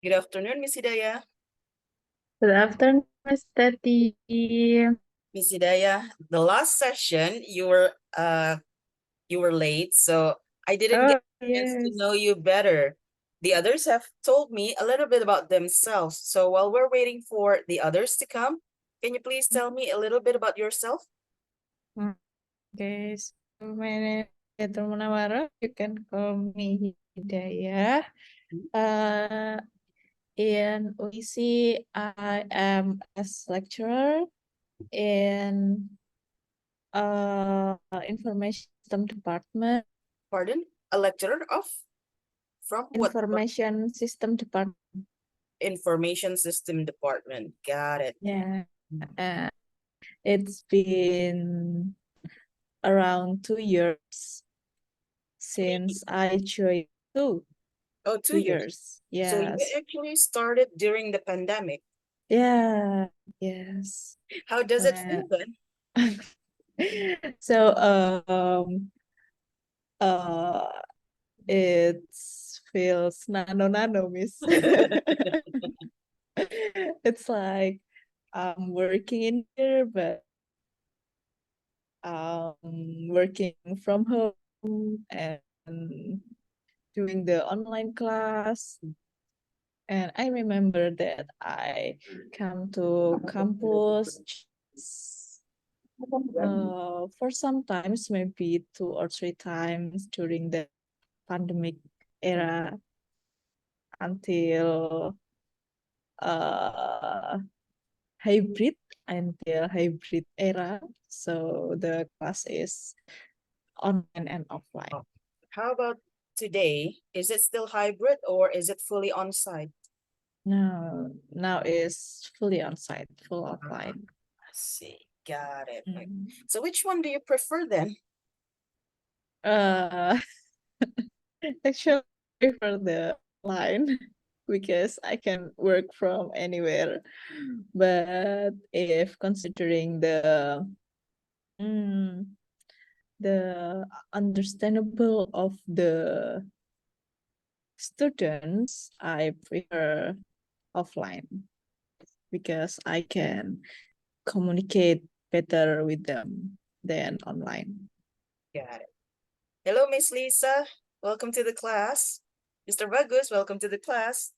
Good afternoon, Miss Hidayah. Good afternoon, Miss Tati. Miss Hidayah, the last session you were late, so I didn't get Oh, a chance to yes. know you better. The others have told me a little bit about themselves. So while we're waiting for the others to come, can you please tell me a little bit about yourself? Okay, so my name is Munawara. You can call me Hidayah. Uh, in UISI, I am as lecturer in information system department. Pardon? A lecturer of? From what department? Information system department. Information System Department. Got it. Yeah. Uh, it's been around 2 years since I joined. Oh, Two 2 years. years. So you Yes. actually started during the pandemic. Yeah. Yes. How does it feel then? So uh it feels nano miss. It's like I'm working in here, but working from home and doing the online class. And I remember that I come to campus for some times, maybe 2 or 3 times during the pandemic era until uh, hybrid hybrid era. So the class is online and offline. Oh, how about today? Is it still hybrid or is it fully on-site? Now is fully on site, full Ah, offline. I see. Got it. Mm. So which one do you prefer then? Uh, actually, I prefer the line because I can work from anywhere. But if considering mm, the understandable of the students, I prefer offline because I can communicate better with them than online. Got it. Hello, Miss Lisa. Welcome to the class. Mr. Bagus, welcome to the class.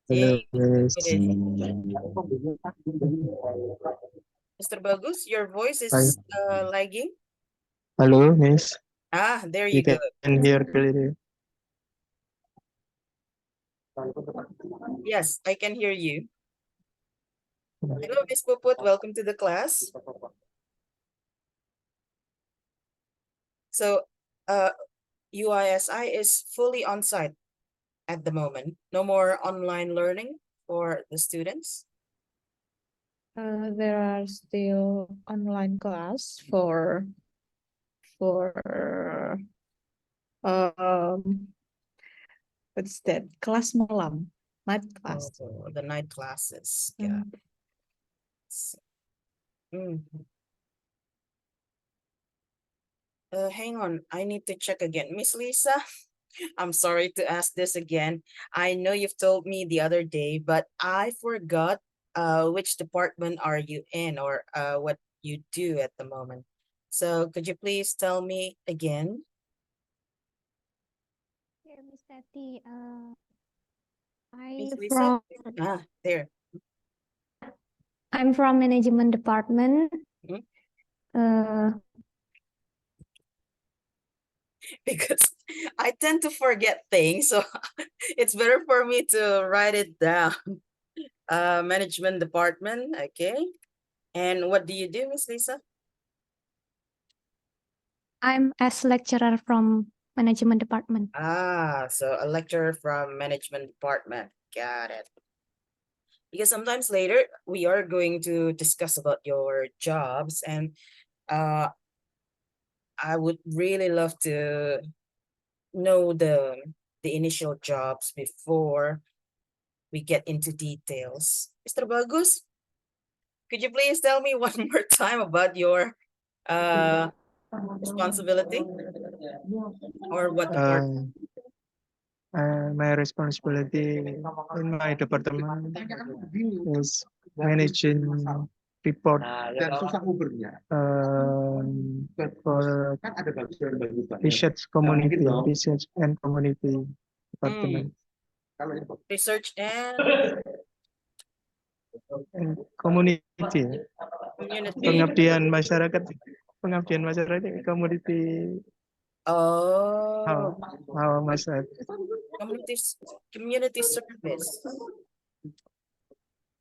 Hello, Yay, Miss. it is. Mr. Bagus, your voice Hi. is lagging. Hello, Miss. Ah, there You you go. can hear clearly. Yes, I can hear you. Hello, Miss Puput. Welcome to the class. So, UISI is fully on site at the moment. No more online learning for the students. There are still online class for um what's that, class malam, night class. Oh, the night classes. Yeah. Mm. Hang on, I need to check again. Miss Lisa, I'm sorry to ask this again. I know you've told me the other day, but I forgot which department are you in or what you do at the moment. So could you please tell me again? Yeah, Miss Tati, Miss Lisa? Ah, there. I'm from management department. Mhm. Uh, Because I tend to forget things, so it's better for me to write it down. Management department, okay. And what do you do, Miss Lisa? I'm as lecturer from management department. Ah, so a lecturer from management department. Got it. Because sometimes later we are going to discuss about your jobs, and uh, I would really love to know the initial jobs before we get into details. Mr. Bagus, could you please tell me one more time about your uh responsibility? Or what department? My responsibility in my department is managing report for research and community department. Research and And community, community. pengabdian masyarakat, community, Oh, how masyarakat, community service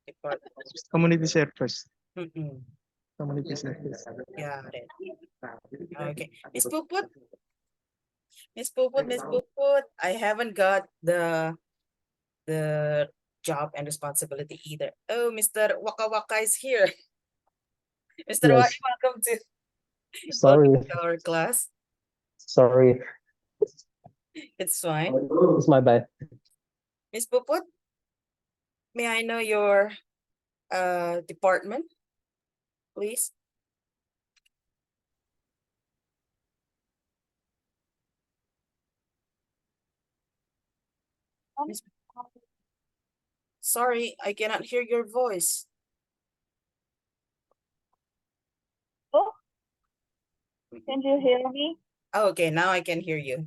department. community service, Mm-mm. community service. Got it. Okay. Miss Puput, Miss Puput, Miss Puput. I haven't got the job and responsibility either. Oh, Mr. Waka Waka is here. Mr. Waka, Yes, welcome to sorry, our class. sorry. It's fine. It's my bad. Miss Puput, may I know your department, please? Miss- Sorry, I cannot hear your voice. Oh, can you hear me? Oh, okay, now I can hear you.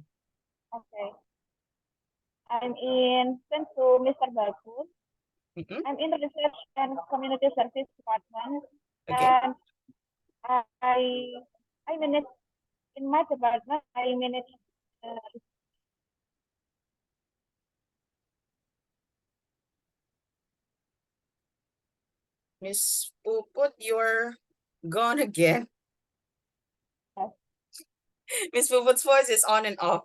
Okay. I'm in, thanks to Mr. Bagus. Mhm. I'm in the Research and Community Service Department. Okay. And I manage, in my department, I manage Miss Puput, you're gone again. Yes. Miss Puput's voice is on and off.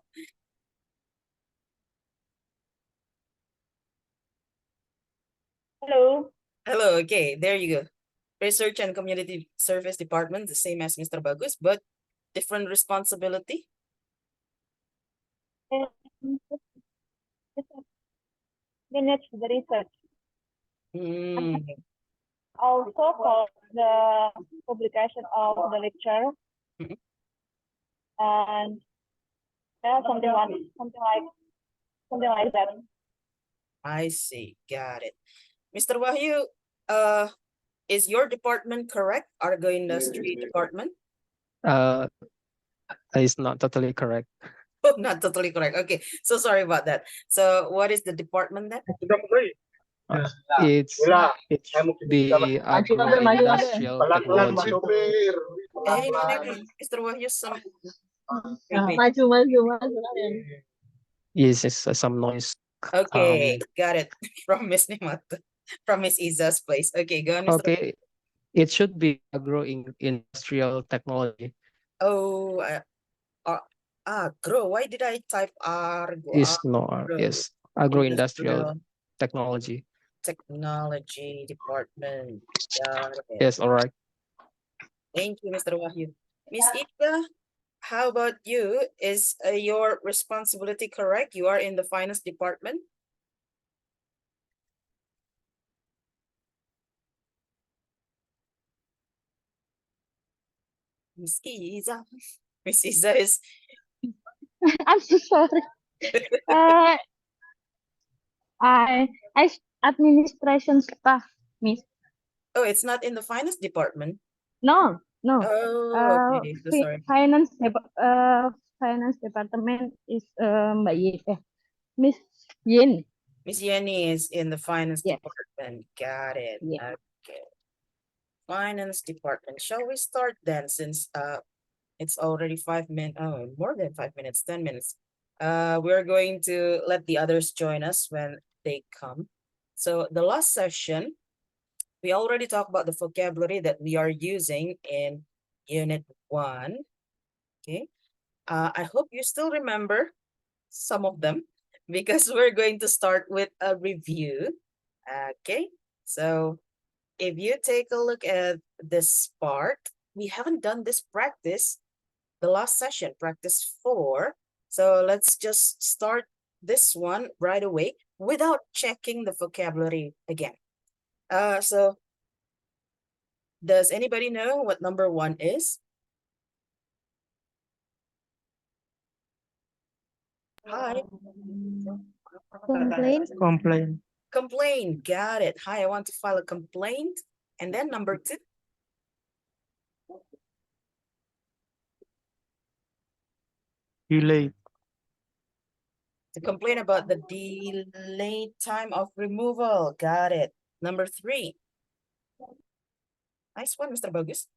hello. Hello, okay, there you go. Research and Community Service Department, the same as Mr. Bagus, but different responsibility. And manage the research. Mm, Also for the publication of the lecture. Mhm. And yeah, something like that. I see, got it. Mr. Wahyu, is your department correct? Argo Industry Department? It's not totally correct. Oh, not totally correct. Okay, so sorry about that. So what is the department then? It should be agro-industrial technology. Hey, Mr. Wahyu, some Yes, it's some noise. okay, got it. From Miss Nimata, from Miss Iza's place. Okay, go on, Mr. Okay, it should be agro-industrial technology. Oh, agro. Why did I type argo? Is no, yes, agro-industrial Industrial technology. Technology Department. Got it. Yes, all right. Thank you, Mr. Wahyu. Miss Ika, how about you? Is your responsibility correct? You are in the finance department? Miss Isa. Miss Isa is I'm so sorry. I administration staff, Miss. oh, it's not in the finance department. No. Oh, okay. So sorry. Finance department is Mbak Yin, Miss Yin. Miss Yenny is in the finance Yes. department. Got it. Yeah. Okay. Finance department. Shall we start then, since it's already 5 minutes, oh, more than 5 minutes, 10 minutes. We're going to let the others join us when they come. So the last session, we already talked about the vocabulary that we are using in Unit 1. Okay. I hope you still remember some of them because we're going to start with a review. Okay. So if you take a look at this part, we haven't done this practice the last session, practice 4. So let's just start this one right away without checking the vocabulary again. So does anybody know what number 1 is? Hi. Complaint. Complain. Complaint. Got it. Hi, I want to file a complaint. And then number 2. Delay. To complain about the delayed time of removal. Got it. Number 3. Nice one, Mr. Bagus.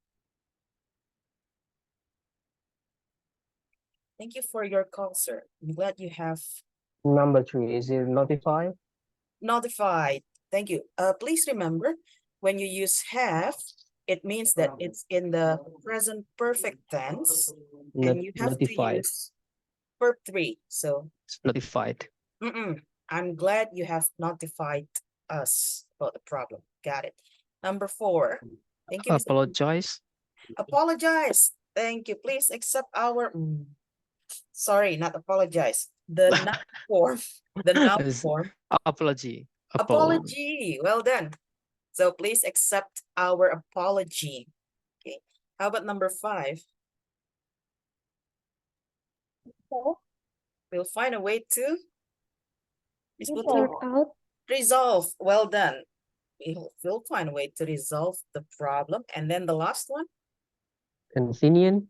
Thank you for your call, sir. I'm glad you have Number 3, is it notify? notified. Thank you. Please remember, when you use have, it means that it's in the present perfect tense, and you have to Notified. use verb 3. So, It's notified. I'm glad you have notified us about the problem. Got it. Number 4. Thank you, Mr. Apologize. Apologize. Thank you. Please accept our. Sorry, not apologize. The noun form. The noun Is- form. Apology. Apology. Well done. So please accept our apology. Okay. How about number 5? So, We'll find a way to Miss Putri, Sort out. resolve. Well done. We'll find a way to resolve the problem. And then the last one, Convenient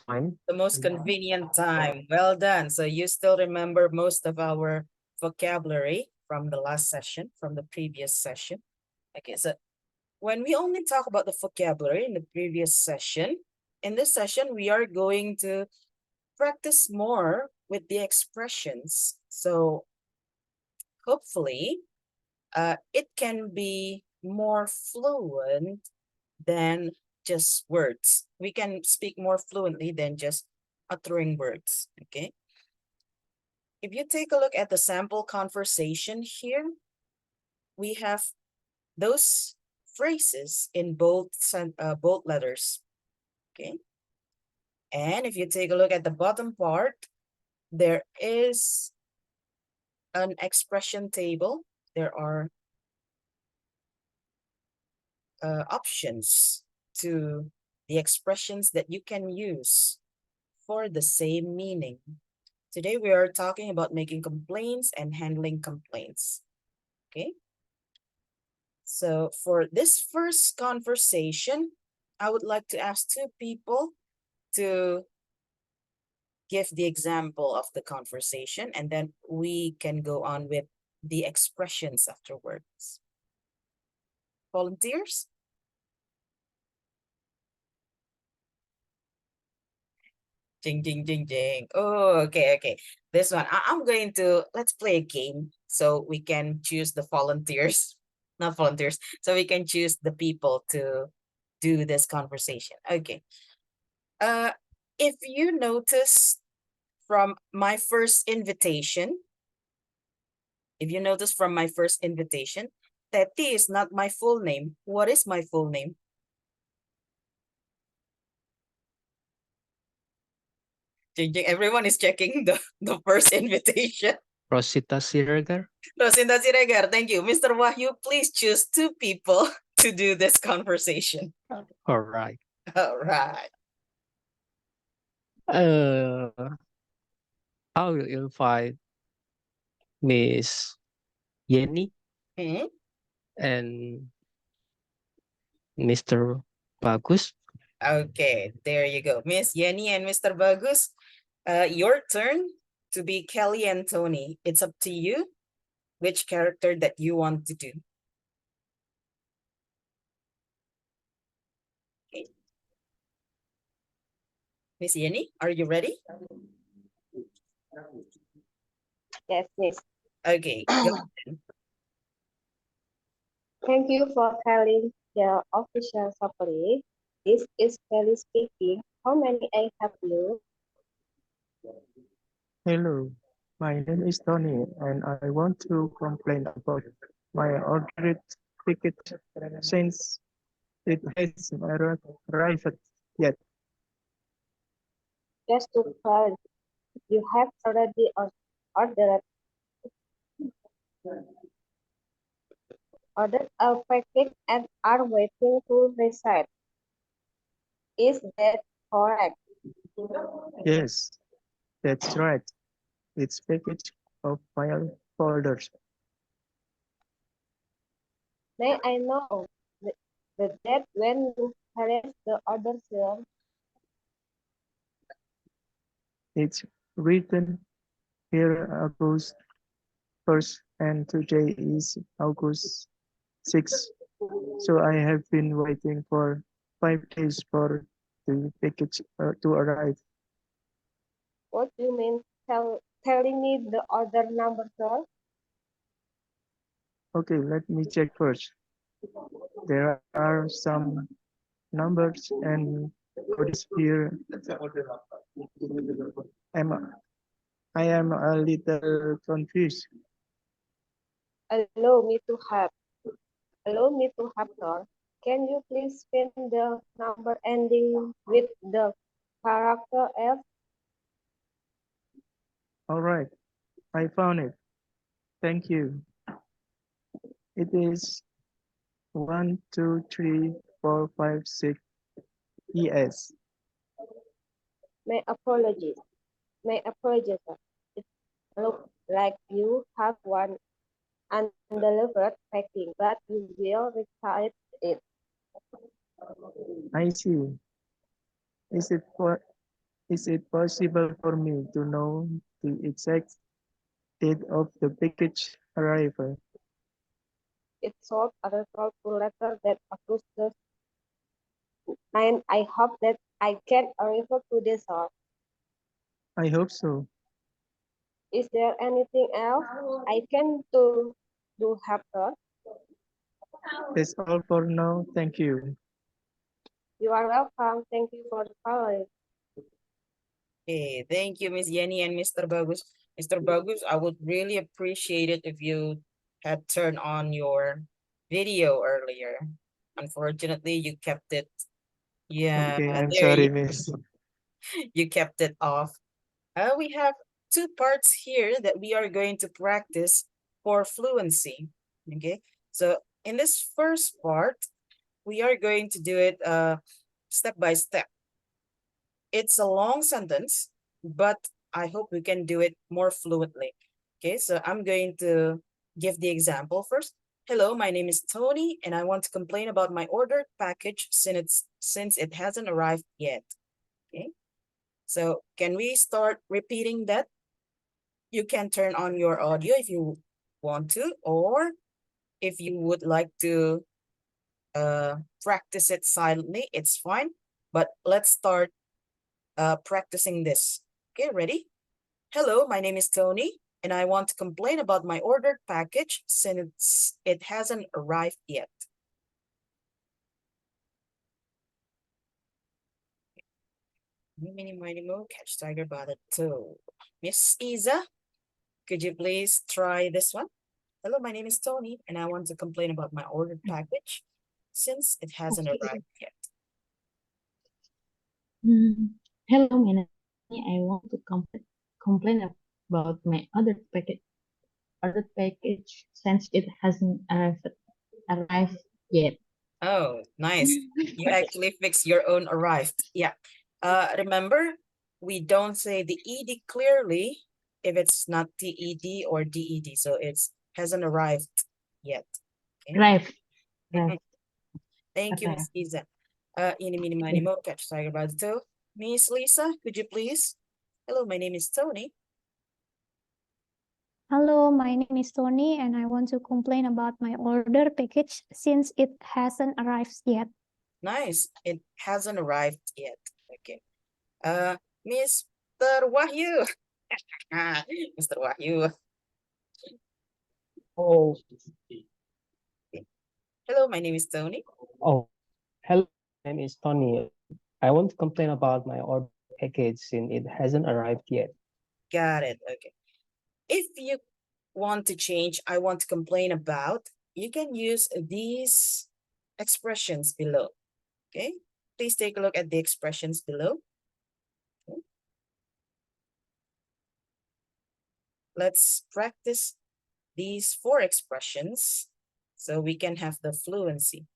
time. the most convenient time. Well done. So you still remember most of our vocabulary from the last session, from the previous session. Okay, so when we only talk about the vocabulary in the previous session, in this session, we are going to practice more with the expressions. So hopefully, it can be more fluent than just words. We can speak more fluently than just uttering words, okay? If you take a look at the sample conversation here, we have those phrases in bold letters, okay? And if you take a look at the bottom part, there is an expression table. There are options to the expressions that you can use for the same meaning. Today we are talking about making complaints and handling complaints. Okay. So for this first conversation, I would like to ask 2 people to give the example of the conversation, and then we can go on with the expressions afterwards. Volunteers? Ding, ding, ding, ding. Oh, okay, okay. This one, I'm going to, let's play a game so we can choose the volunteers, not volunteers, so we can choose the people to do this conversation. Okay. If you notice from my first invitation, Teti is not my full name. What is my full name? Everyone is checking the first invitation. Rosita Siregar. Rosita Siregar, thank you. Mr. Wahyu, please choose 2 people to do this conversation. All right. All right. I will invite Miss Yenny and Mr. Bagus. Okay, there you go. Miss Yenny and Mr. Bagus, your turn to be Kelly and Tony. It's up to you which character that you want to do. Okay. Miss Yenny, are you ready? yes, yes. Okay, go. Thank you for calling the official supply. This is Kelly speaking. How many I have you? Hello, my name is Tony, and I want to complain about my ordered ticket since it hasn't arrived yet. Just to call. You have already ordered a package and are waiting to receive. Is that correct? Yes, that's right. its package of file folders. May I know the date when you placed the order, sir? It's written here August 1st and today is August 6th. So I have been waiting for 5 days for the package to arrive. What do you mean telling me the order number, sir? Okay, let me check first. There are some numbers and codes here. Am- I am a little confused. Allow me to have, sir. Can you please spin the number ending with the character F? All right, I found it. Thank you. It is 12345 ES. My apologies. Sir. It looks like you have one undelivered packing, but you will receive it. I see. Is it for is it possible for me to know the exact date of the package arrival? It's sort a result to letter that approves the and I hope that I can refer to this, sir. I hope so. Is there anything else I can do help, sir? That's all for now. Thank you. You are welcome. Thank you for the call. Okay, thank you, Miss Jenny and Mr. Bagus. Mr. Bagus, I would really appreciate it if you had turned on your video earlier. Unfortunately, you kept it. Yeah, Okay, I'm there sorry, miss. you kept it off. We have two parts here that we are going to practice for fluency. Okay, so in this first part, we are going to do it step by step. It's a long sentence, but I hope we can do it more fluently. Okay, so I'm going to give the example first. Hello, my name is Tony, and I want to complain about my ordered package since it hasn't arrived yet. Okay, so can we start repeating that? You can turn on your audio if you want to, or if you would like to practice it silently, it's fine. But let's start practicing this. Okay, ready? Hello, my name is Tony, and I want to complain about my ordered package since it hasn't arrived yet. Mini, mini, mo, catch tiger by the toe. Miss Isa, could you please try this one? Hello, my name is Tony, and I want to complain about my ordered package since it hasn't arrived yet. Hello, my name is Tiffany. I want to complain about my ordered package since it hasn't arrived yet. Oh, nice. You actually fix your own arrived. Yeah. Remember, we don't say the ED clearly if it's not TED or DED. So it's hasn't arrived yet. Okay. Arrived. Thank you, Miss Isa. Ini, mini, mini, mo, catch tiger by the toe. Miss Lisa, could you please? Hello, my name is Tony. Hello, my name is Tony, and I want to complain about my order package since it hasn't arrived yet. Nice. It hasn't arrived yet. Okay. Mr. Wahyu. Mr. Wahyu. Oh, Hello, my name is Tony. oh, hello. My name is Tony. I want to complain about my order package since it hasn't arrived yet. Got it. Okay. If you want to change, I want to complain about, you can use these expressions below. Okay. Please take a look at the expressions below. Okay. Let's practice these 4 expressions so we can have the fluency.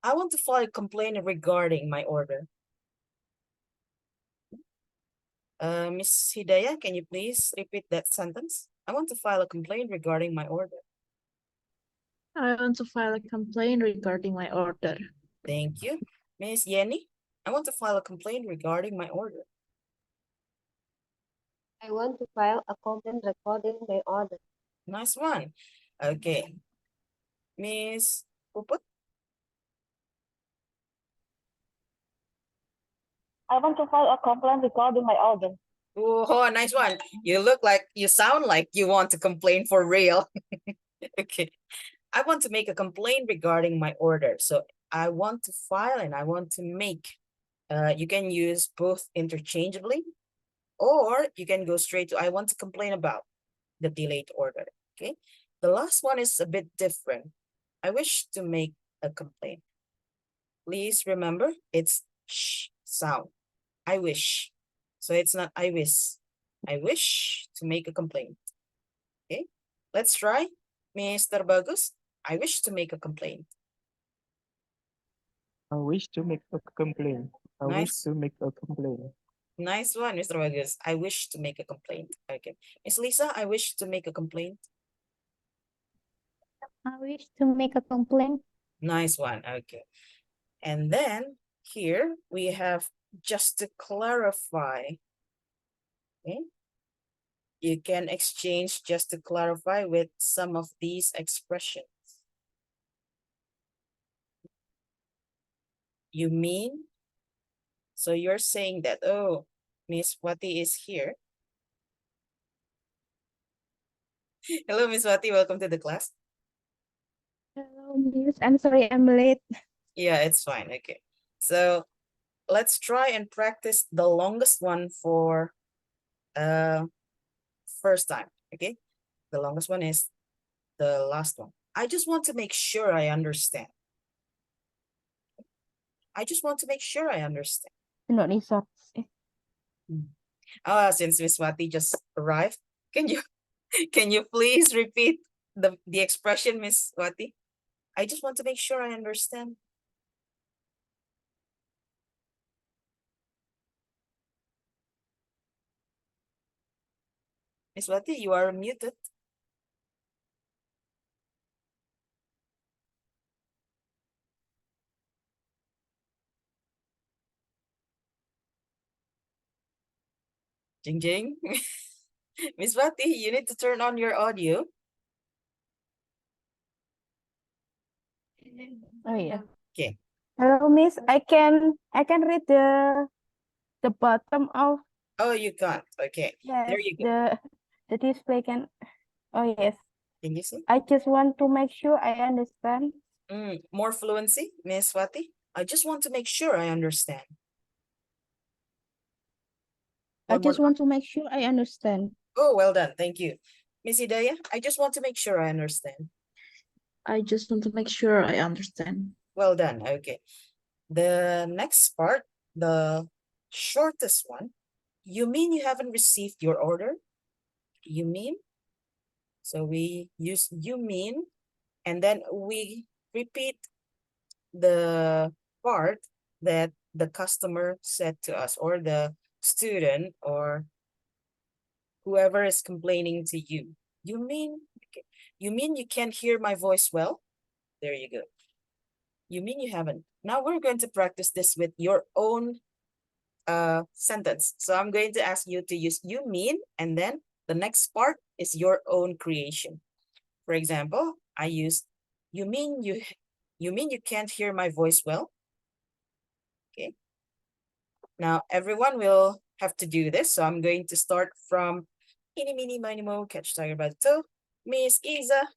I want to file a complaint regarding my order. Miss Hidayah, can you please repeat that sentence? I want to file a complaint regarding my order. I want to file a complaint regarding my order. Thank you. Miss Yenny, I want to file a complaint regarding my order. I want to file a complaint regarding my order. Nice one. Okay. Miss Puput, I want to file a complaint regarding my order. oh, nice one. You sound like you want to complain for real. Okay. I want to make a complaint regarding my order. So I want to file and I want to make. You can use both interchangeably, or you can go straight to I want to complain about the delayed order. Okay. The last one is a bit different. I wish to make a complaint. Please remember, it's sh sound. I wish. So it's not I wish. I wish to make a complaint. Okay. Let's try. Mr. Bagus, I wish to make a complaint. I wish to make a complaint. I wish Nice. to make a complaint. Nice one, Mr. Bagus. I wish to make a complaint. Okay. Miss Lisa, I wish to make a complaint. I wish to make a complaint. Nice one. Okay. And then here we have just to clarify. Okay. You can exchange just to clarify with some of these expressions. You mean? So you're saying that, oh, Miss Wati is here. Hello, Miss Wati. Welcome to the class. Hello, Miss. I'm sorry I'm late. Yeah, it's fine. Okay. So let's try and practice the longest one for first time. Okay. The longest one is the last one. I just want to make sure I understand. I just want to make sure I understand. Indonesia. Since Miss Wati just arrived, can you can you please repeat the expression, Miss Wati? I just want to make sure I understand. Miss Wati, you are muted. Jing Jing. Miss Wati, you need to turn on your audio. Oh yeah. Okay. Hello, Miss. I can read the bottom of Oh, you can't. Okay. There yes you go. the display can. Oh yes. Can you see? I just want to make sure I understand. More fluency, Miss Wati. I just want to make sure I understand. I One more just want to make sure I understand. Oh, well done. Thank you. Miss Hidayah, I just want to make sure I understand. I just want to make sure I understand. Well done. Okay. The next part, the shortest one. You mean you haven't received your order? You mean? So we use you mean, and then we repeat the part that the customer said to us, or the student, or whoever is complaining to you. You mean, okay. You mean you can't hear my voice well? There you go. You mean you haven't? Now we're going to practice this with your own sentence. So I'm going to ask you to use you mean, and then the next part is your own creation. For example, I use you mean you can't hear my voice well? Okay. Now everyone will have to do this. So I'm going to start from Eeny, meeny, miny, mo, catch tiger by the toe. Miss Isa.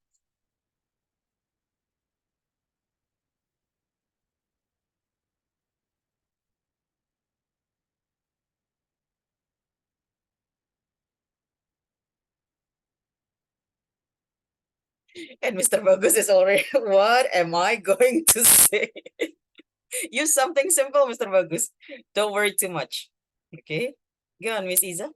And Mr. Bagus is already, what am I going to say? Use something simple, Mr. Bagus. Don't worry too much. Okay? Go on, Miss Isa.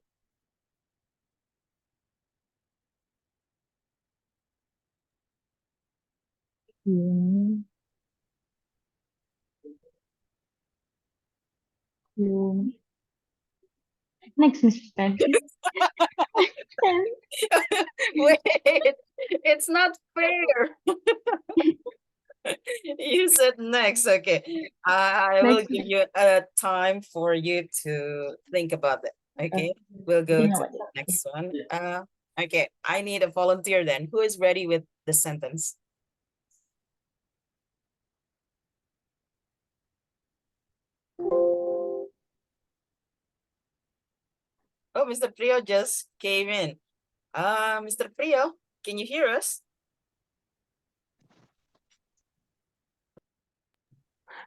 Yung, yung, Next, Mr. Tanvi. Wait, it's not fair. You said next. Okay. I will Next. give you a time for you to think about it. Okay. We'll go Think to about the it. next one. Okay. I need a volunteer then. Who is ready with the sentence? Oh, Mr. Prio just came in. Mr. Prio, can you hear us?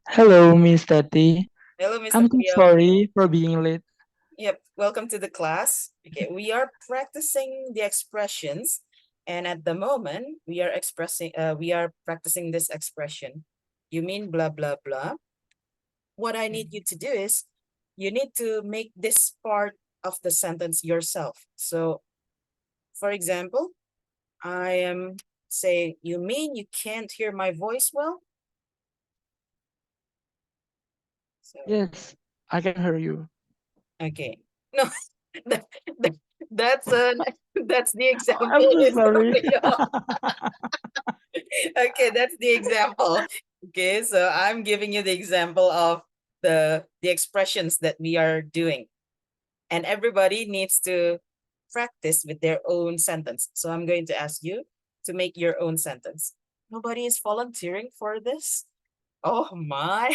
Hello, Miss Tati. Hello, Mr. I'm so Prio. sorry for being late. Yep, welcome to the class. Okay, we are practicing the expressions, and at the moment we are practicing this expression. You mean blah blah blah. What I need you to do is you need to make this part of the sentence yourself. So, for example, I am saying, you mean you can't hear my voice well? So, Yes, I can hear you. okay. No, that, that, that's that's the example. I'm so Mr. sorry. Prio. Okay, that's the example. Okay, so I'm giving you the example of the expressions that we are doing. And everybody needs to practice with their own sentence. So I'm going to ask you to make your own sentence. Nobody is volunteering for this? Oh my.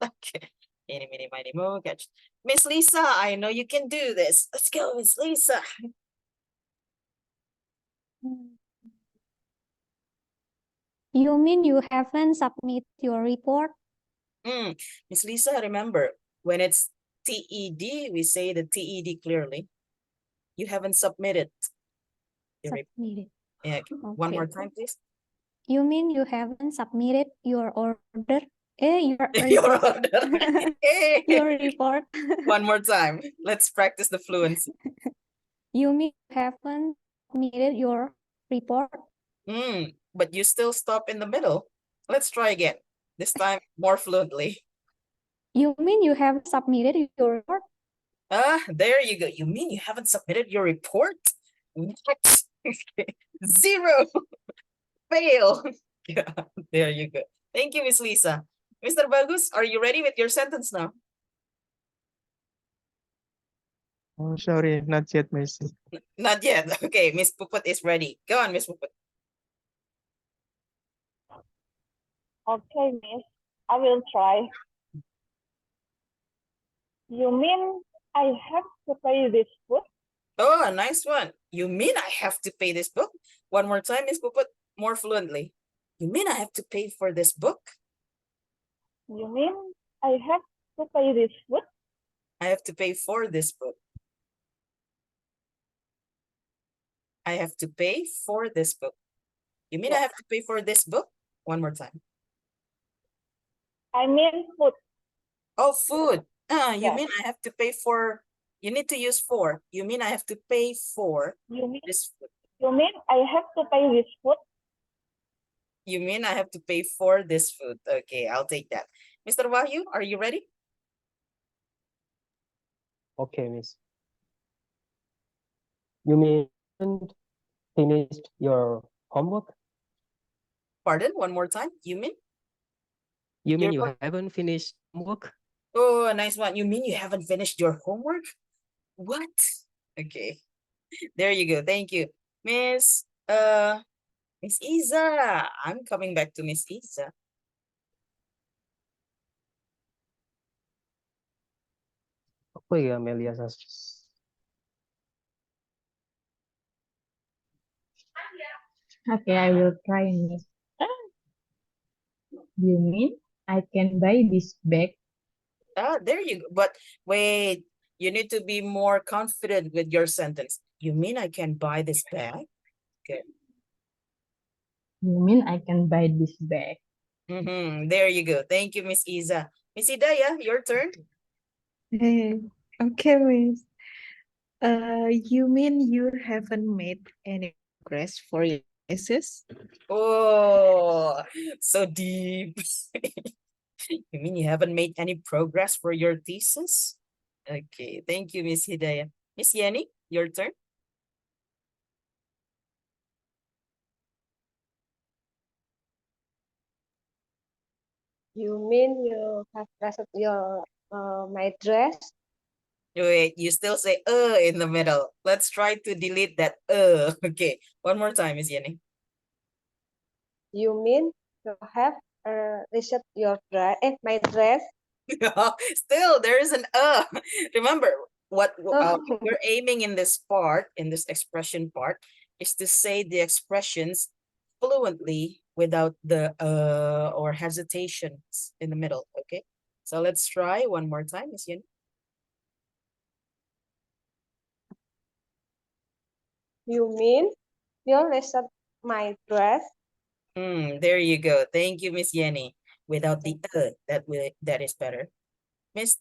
Okay. Eeny, meeny, miny, mo, catch. Miss Lisa, I know you can do this. Let's go, Miss Lisa. You mean you haven't submit your report? Miss Lisa, remember, when it's TED, we say the TED clearly. You haven't submitted. your report. Submitted. Yeah, one more Okay. time, please. You mean you haven't submitted your order? Your Your report. order. Hey. Your report. One more time. Let's practice the fluency. You mean you haven't submitted your report? But you still stop in the middle. Let's try again. This time more fluently. You mean you haven't submitted your report? There you go. You mean you haven't submitted your report? What? Zero. Fail. Yeah, there you go. Thank you, Miss Lisa. Mr. Bagus, are you ready with your sentence now? Oh, sorry, not yet, Miss. Not yet. Okay, Miss Puput is ready. Go on, Miss Puput. Okay, miss. I will try. You mean I have to pay this food? Oh, a nice one. You mean I have to pay this book? One more time, Miss Puput, more fluently. You mean I have to pay for this book? You mean I have to pay this food? I have to pay for this book. I have to pay for this book. You mean I have to pay for this book? One more time. I mean food. Oh, food. You Yes. mean I have to pay for, you need to use for. You mean I have to pay for You mean this food. you mean I have to pay this food? You mean I have to pay for this food. Okay, I'll take that. Mr. Wahyu, are you ready? Okay, Miss. You mean you haven't finished your homework? Pardon, one more time. You mean? You mean Your you work? haven't finished homework? Oh, a nice one. You mean you haven't finished your homework? What? Okay, there you go. Thank you. Miss Isa. I'm coming back to Miss Isa. Apa ya, Melia? Okay, I will try, miss. You mean I can buy this bag? There you go. But wait, you need to be more confident with your sentence. You mean I can buy this bag? Okay. You mean I can buy this bag? There you go. Thank you, Miss Isa. Miss Idaya, your turn. Hey, okay, miss. You mean you haven't made any progress for your thesis? Oh, so deep. You mean you haven't made any progress for your thesis? Okay, thank you, Miss Hidayah. Miss Yenny, your turn. You mean you have dressed your my dress? Wait, you still say in the middle. Let's try to delete that Okay, one more time, Miss Yenny. You mean you have reset your dress? My dress. Still, there is an Remember, what Oh, we're aiming in this part, in this expression part, is to say the expressions fluently without the or hesitations in the middle. Okay, so let's try one more time, Miss Yen. you mean you reset my dress? There you go. Thank you, Miss Yenny. Without the that is better. Miss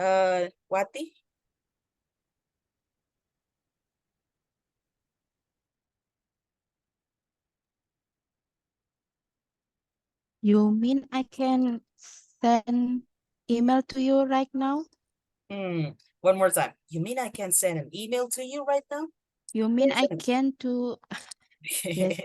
Wati. You mean I can send email to you right now? One more time. You mean I can send an email to you right now? You mean Yes. I can to yes.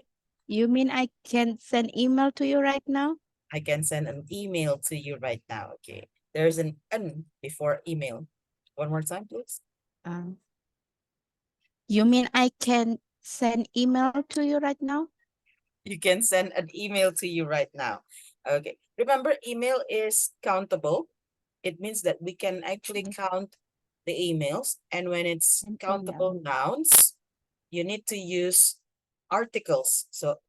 You mean I can send email to you right now? I can send an email to you right now. Okay. There's an N before email. One more time, please. You mean I can send email to you right now? You can send an email to you right now. Okay. Remember, email is countable. It means that we can actually count the emails. And when it's countable nouns, you need to use articles. So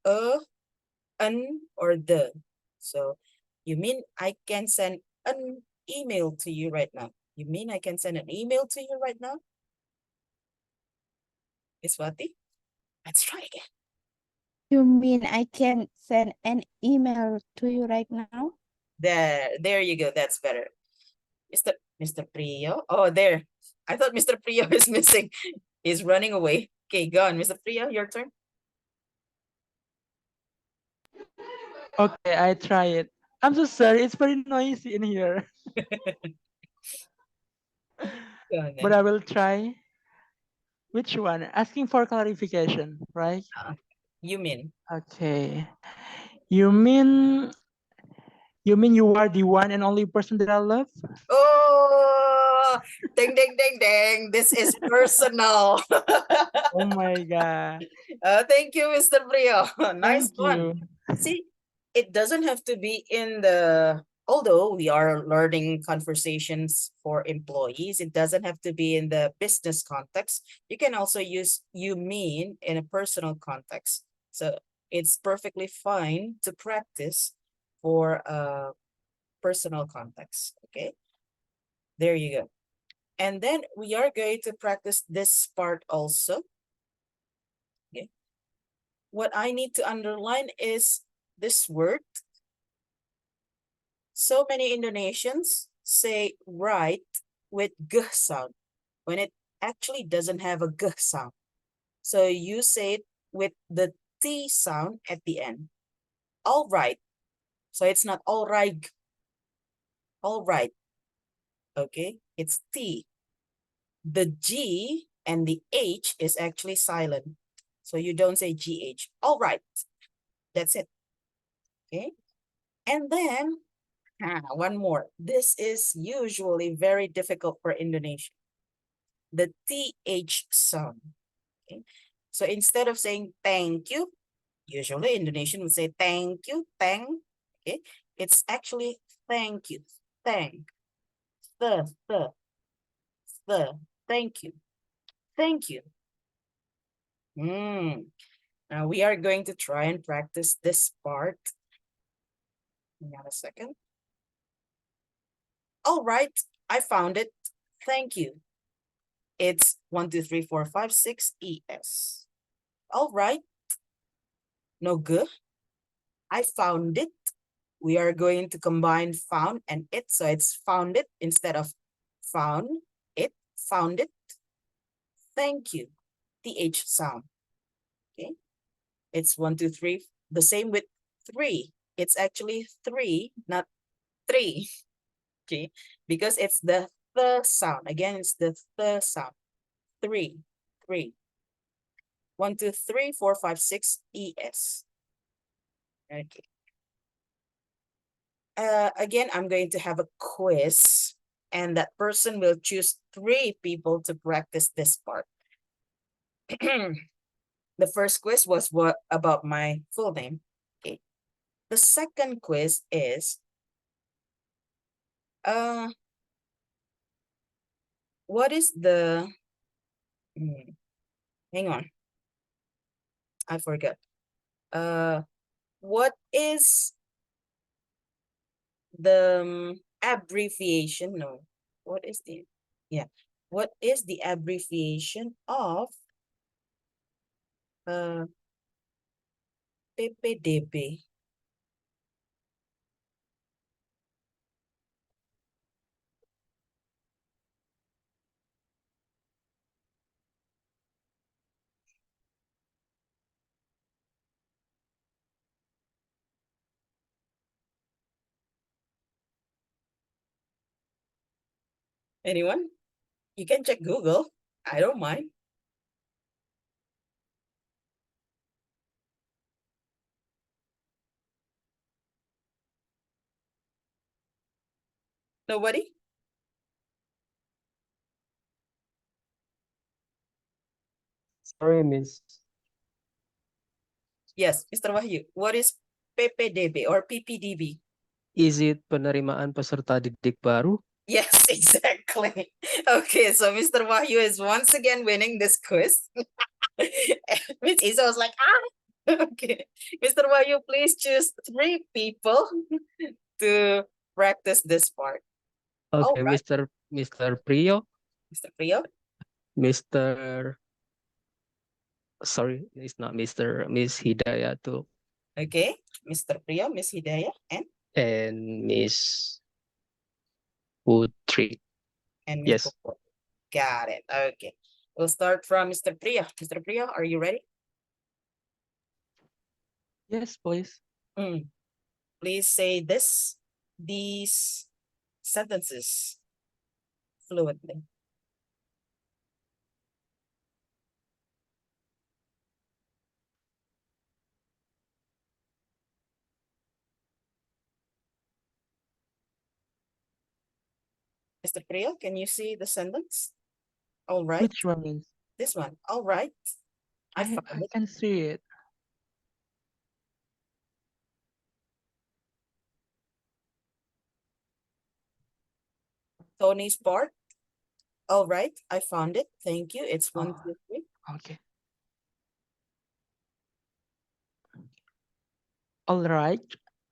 an, or the. So you mean I can send an email to you right now? You mean I can send an email to you right now? Miss Wati? Let's try again. You mean I can send an email to you right now? There you go. That's better. Mr. Priyo. Oh, there. I thought Mr. Priyo is missing. He's running away. Okay, go on, Mr. Priyo, your turn. Okay, I try it. I'm so sorry. It's very noisy in here. Go on, But then. I will try. Which one? Asking for clarification, right? You mean? Okay. You mean you are the one and only person that I love? Oh, ding, ding, ding, ding. This is personal. Oh my god. Thank you, Mr. Priyo. Nice Thank one. you. See, it doesn't have to be in the, although we are learning conversations for employees, it doesn't have to be in the business context. You can also use you mean in a personal context. So it's perfectly fine to practice for a personal context. Okay, there you go. And then we are going to practice this part also. Okay. What I need to underline is this word. So many Indonesians say right with g sound when it actually doesn't have a g sound. So you say it with the t sound at the end. All right. So it's not all right. All right. Okay. It's t. The g and the h is actually silent. So you don't say gh. All right. That's it. Okay. And then one more. This is usually very difficult for Indonesian. The TH sound. Okay. So instead of saying thank you, usually Indonesian would say thank you, thank. Okay. It's actually thank you, thank. The, thank you, thank you. Now we are going to try and practice this part. Hang on a second. All right, I found it. Thank you. It's 1, 2, 3, 4, 5, 6 ES. All right. No good. I found it. We are going to combine found and it. So it's found it instead of found it. Found it. Thank you. TH sound. Okay. It's 1, 2, 3. The same with 3. It's actually 3, not 3. Okay. Because it's the th sound. Again, it's the th sound. 3, 3. 1, 2, 3, 4, 5, 6, ES. Okay. Again, I'm going to have a quiz, and that person will choose 3 people to practice this part. The first quiz was what about my full name. Okay. The second quiz is what is the hang on. I forgot. What is the abbreviation? No. What is the what is the abbreviation of PPDB? Anyone? You can check Google. I don't mind. Nobody? Sorry, Miss. Yes, Mr. Wahyu. What is PPDB or PPDB? Is it penerimaan peserta didik baru? Yes, exactly. Okay, so Mr. Wahyu is once again winning this quiz. Miss Isa was like, ah! Okay. Mr. Wahyu, please choose 3 people to practice this part. Okay, All right. Mr. Priyo, Mr. Priyo. Mr. Sorry, it's not Mr. Miss Hidayah too, Okay, Mr. Priyo, Miss Hidayah, and Miss Putri. and Miss Yes. Popo. Got it. Okay. We'll start from Mr. Priya. Mr. Priya, are you ready? Yes, please. Please say these sentences fluently. Mr. Priya, can you see the sentence? All right. Which one is? This one. All right. I found I it. can see it. Tony's part. All right. I found it. Thank you. It's 1, 2, 3. Okay. All right.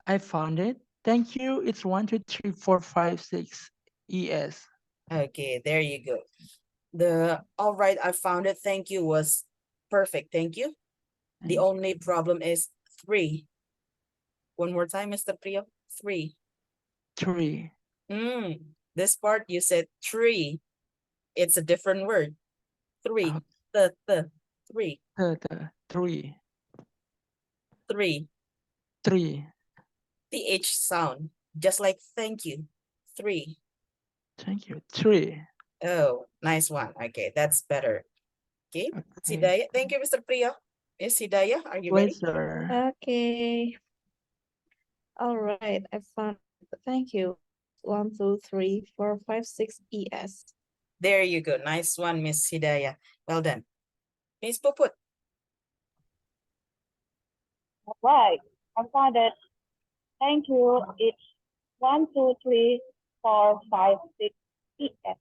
I found it. Thank you. It's 1, 2, 3, 4, 5, 6 ES. Okay, there you go. The all right, I found it. Thank you was perfect. Thank you. The only problem is 3. One more time, Mr. Priyo. 3. 3. This part you said 3. It's a different word. 3. The 3. 3. 3. 3. The H sound, just like thank you. 3. Thank you. 3. Oh, nice one. Okay, that's better. Okay, Hidayah. Thank you, Mr. Priya. Miss Hidayah, are you ready? Pleasure. Okay. All right. I found. Thank you. 1, 2, 3, 4, 5, 6 ES. There you go. Nice one, Miss Hidayah. Well done. Miss Puput. Right. I found it. Thank you. It's 1, 2, 3, 4, 5, 6 ES.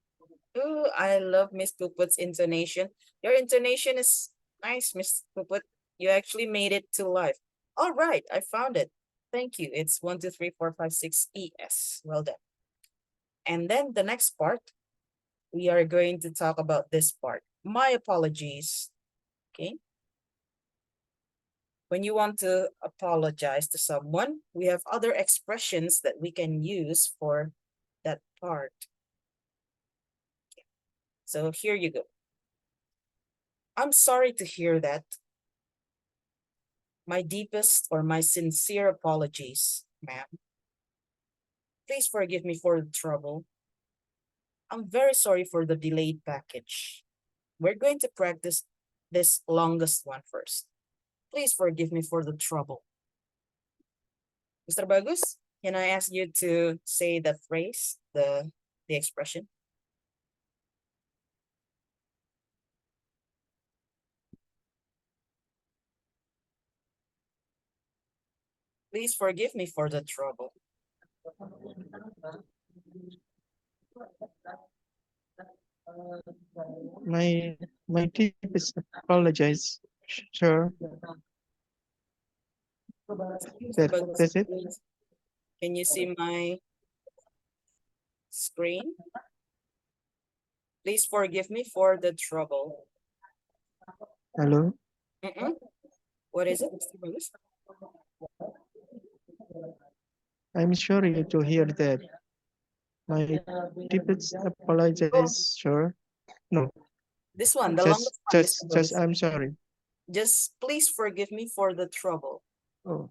Oh, I love Miss Puput's intonation. Your intonation is nice, Miss Puput. You actually made it to life. All right, I found it. Thank you. It's 1, 2, 3, 4, 5, 6 ES. Well done. And then the next part, we are going to talk about this part. My apologies. Okay. When you want to apologize to someone, we have other expressions that we can use for that part. Okay. So here you go. I'm sorry to hear that. My deepest or my sincere apologies, ma'am. Please forgive me for the trouble. I'm very sorry for the delayed package. We're going to practice this longest one first. Please forgive me for the trouble. Mr. Bagus, can I ask you to say the phrase, the expression? Please forgive me for the trouble. My tip is apologize. Sure. Mr. Bagus, That's it. please, can you see my screen? Please forgive me for the trouble. Hello. What is it, Mr. Bagus? I'm sorry to hear that. My tip is apologize. Sure. No. This one, the longest one, Mr. Bagus. I'm sorry. Just please forgive me for the trouble. Oh.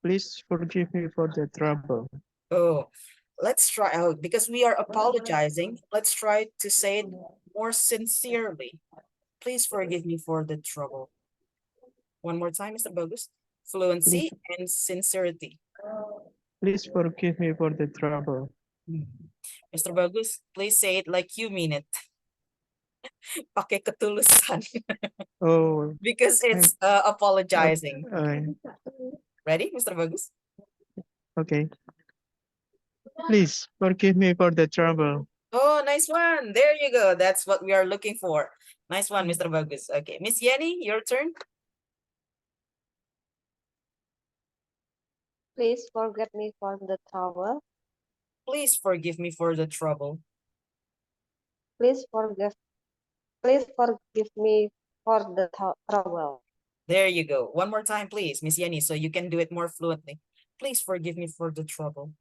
Please forgive me for the trouble. Oh, let's try out because we are apologizing. Let's try to say it more sincerely. Please forgive me for the trouble. One more time, Mr. Bogus. Fluency and sincerity. Please forgive me for the trouble. Mr. Bogus, please say it like you mean it. Pakai ketulusan. Oh. Because it's apologizing. Ready, Mr. Bogus? Okay. Please forgive me for the trouble. Oh, nice one. There you go. That's what we are looking for. Nice one, Mr. Bogus. Okay, Miss Yenny, your turn. Please forgive me for the trouble. Please forgive me for the trouble. Please forgive me for the trouble. There you go. One more time, please, Miss Yenny, so you can do it more fluently. Please forgive me for the trouble.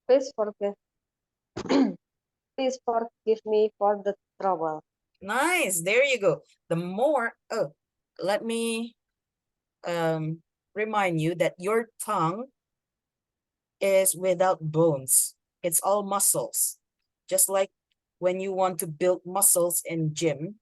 Please forgive me for the trouble. Nice. There you go. The more, let me remind you that your tongue is without bones. It's all muscles. Just like when you want to build muscles in gym,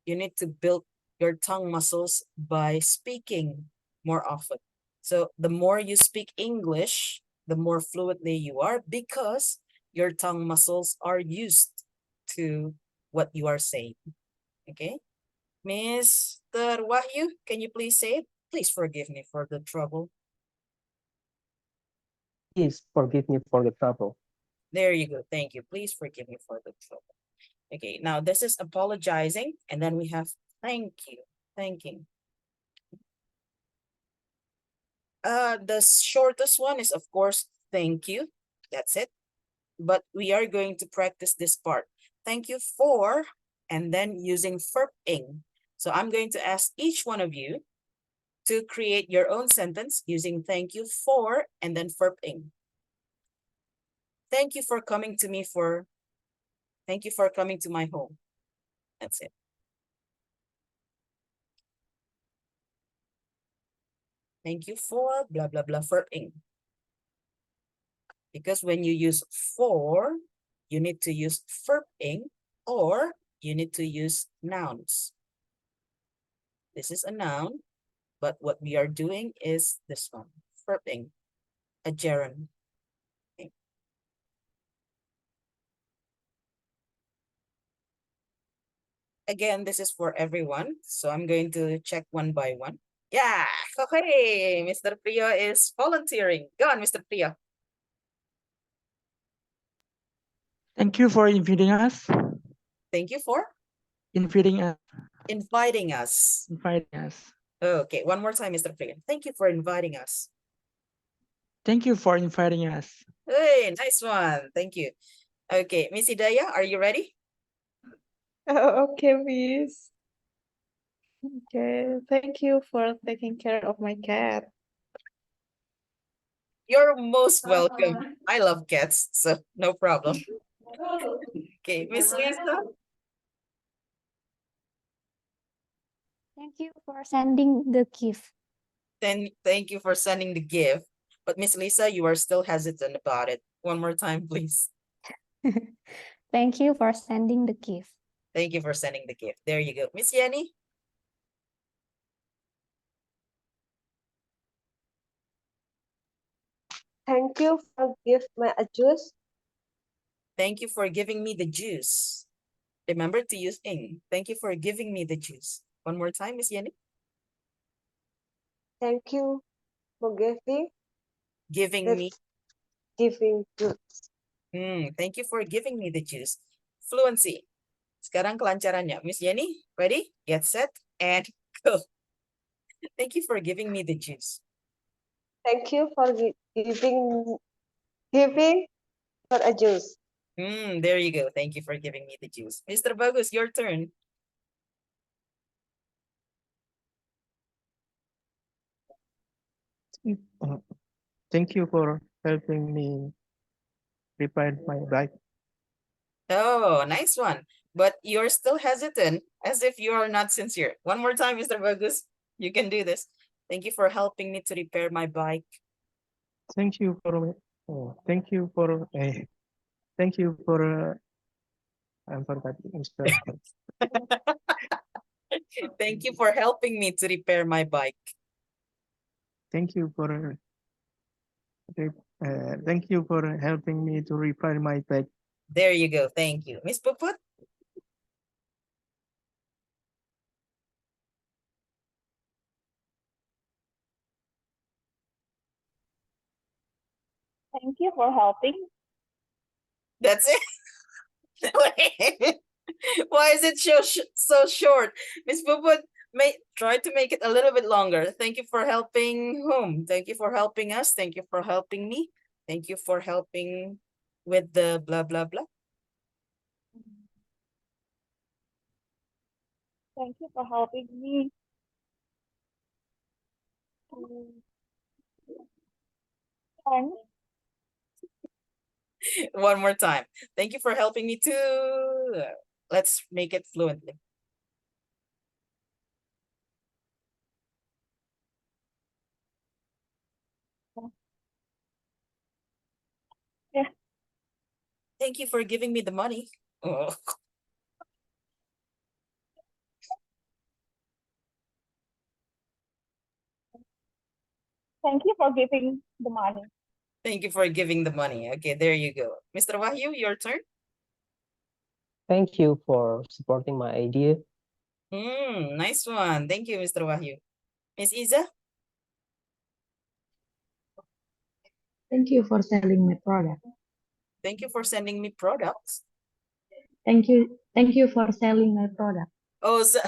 you need to build your tongue muscles by speaking more often. So the more you speak English, the more fluently you are because your tongue muscles are used to what you are saying. Okay? Mr. Wahyu, can you please say it? Please forgive me for the trouble. Please forgive me for the trouble. There you go. Thank you. Please forgive me for the trouble. Okay, now this is apologizing, and then we have thank you, thanking. The shortest one is, of course, thank you. That's it. But we are going to practice this part. Thank you for, and then using verb ing. So I'm going to ask each one of you to create your own sentence using thank you for, and then verb ing. Thank you for coming to me thank you for coming to my home. That's it. Thank you for blah, blah, blah, verb ing. Because when you use for, you need to use verb ing or you need to use nouns. This is a noun, but what we are doing is this one, verb ing, a gerund. Okay. Again, this is for everyone. So I'm going to check one by one. Yeah, okay, Mr. Priyo is volunteering. Go on, Mr. Priyo. Thank you for inviting us. Thank you for Inviting us. inviting us. Inviting us. Okay, one more time, Mr. Priyo. Thank you for inviting us. Thank you for inviting us. Hey, nice one. Thank you. Okay, Miss Hidayah, are you ready? Okay, Miss. Okay, thank you for taking care of my cat. You're most welcome. I love cats, so no problem. Okay, Miss Lisa. Thank you for sending the gift. Then thank you for sending the gift. But Miss Lisa, you are still hesitant about it. One more time, please. Thank you for sending the gift. Thank you for sending the gift. There you go. Miss Yenny? Thank you for give me a juice. Thank you for giving me the juice. Remember to use ing. Thank you for giving me the juice. One more time, Miss Yenny. Thank you for Giving me. giving juice. Thank you for giving me the juice. Fluency. Sekarang kelancarannya. Miss Yenny, ready? Get set and go. Thank you for giving me the juice. Thank you for giving for a juice. There you go. Thank you for giving me the juice. Mr. Bagus, your turn. Thank you for helping me repair my bike. Oh, nice one. But you're still hesitant, as if you are not sincere. One more time, Mr. Bagus. You can do this. Thank you for helping me to repair my bike. Thank you for thank you for I forgot Mr. Thank you for helping me to repair my bike. Thank you for helping me to repair my bike. There you go. Thank you. Miss Puput? Thank you for helping. That's it? Wait. Why is it so short? Miss Puput, try to make it a little bit longer. Thank you for helping whom? Thank you for helping us. Thank you for helping me. Thank you for helping with the blah, blah, blah. Thank you for helping me. Thanks. One more time. Thank you for helping me too. Let's make it fluently. Yeah. Thank you for giving me the money. Oh. Thank you for giving the money. Thank you for giving the money. Okay, there you go. Mr. Wahyu, your turn. Thank you for supporting my idea. Nice one. Thank you, Mr. Wahyu. Miss Iza? Thank you for selling my product. Thank you for sending me products. Thank you for selling my product. Oh, so,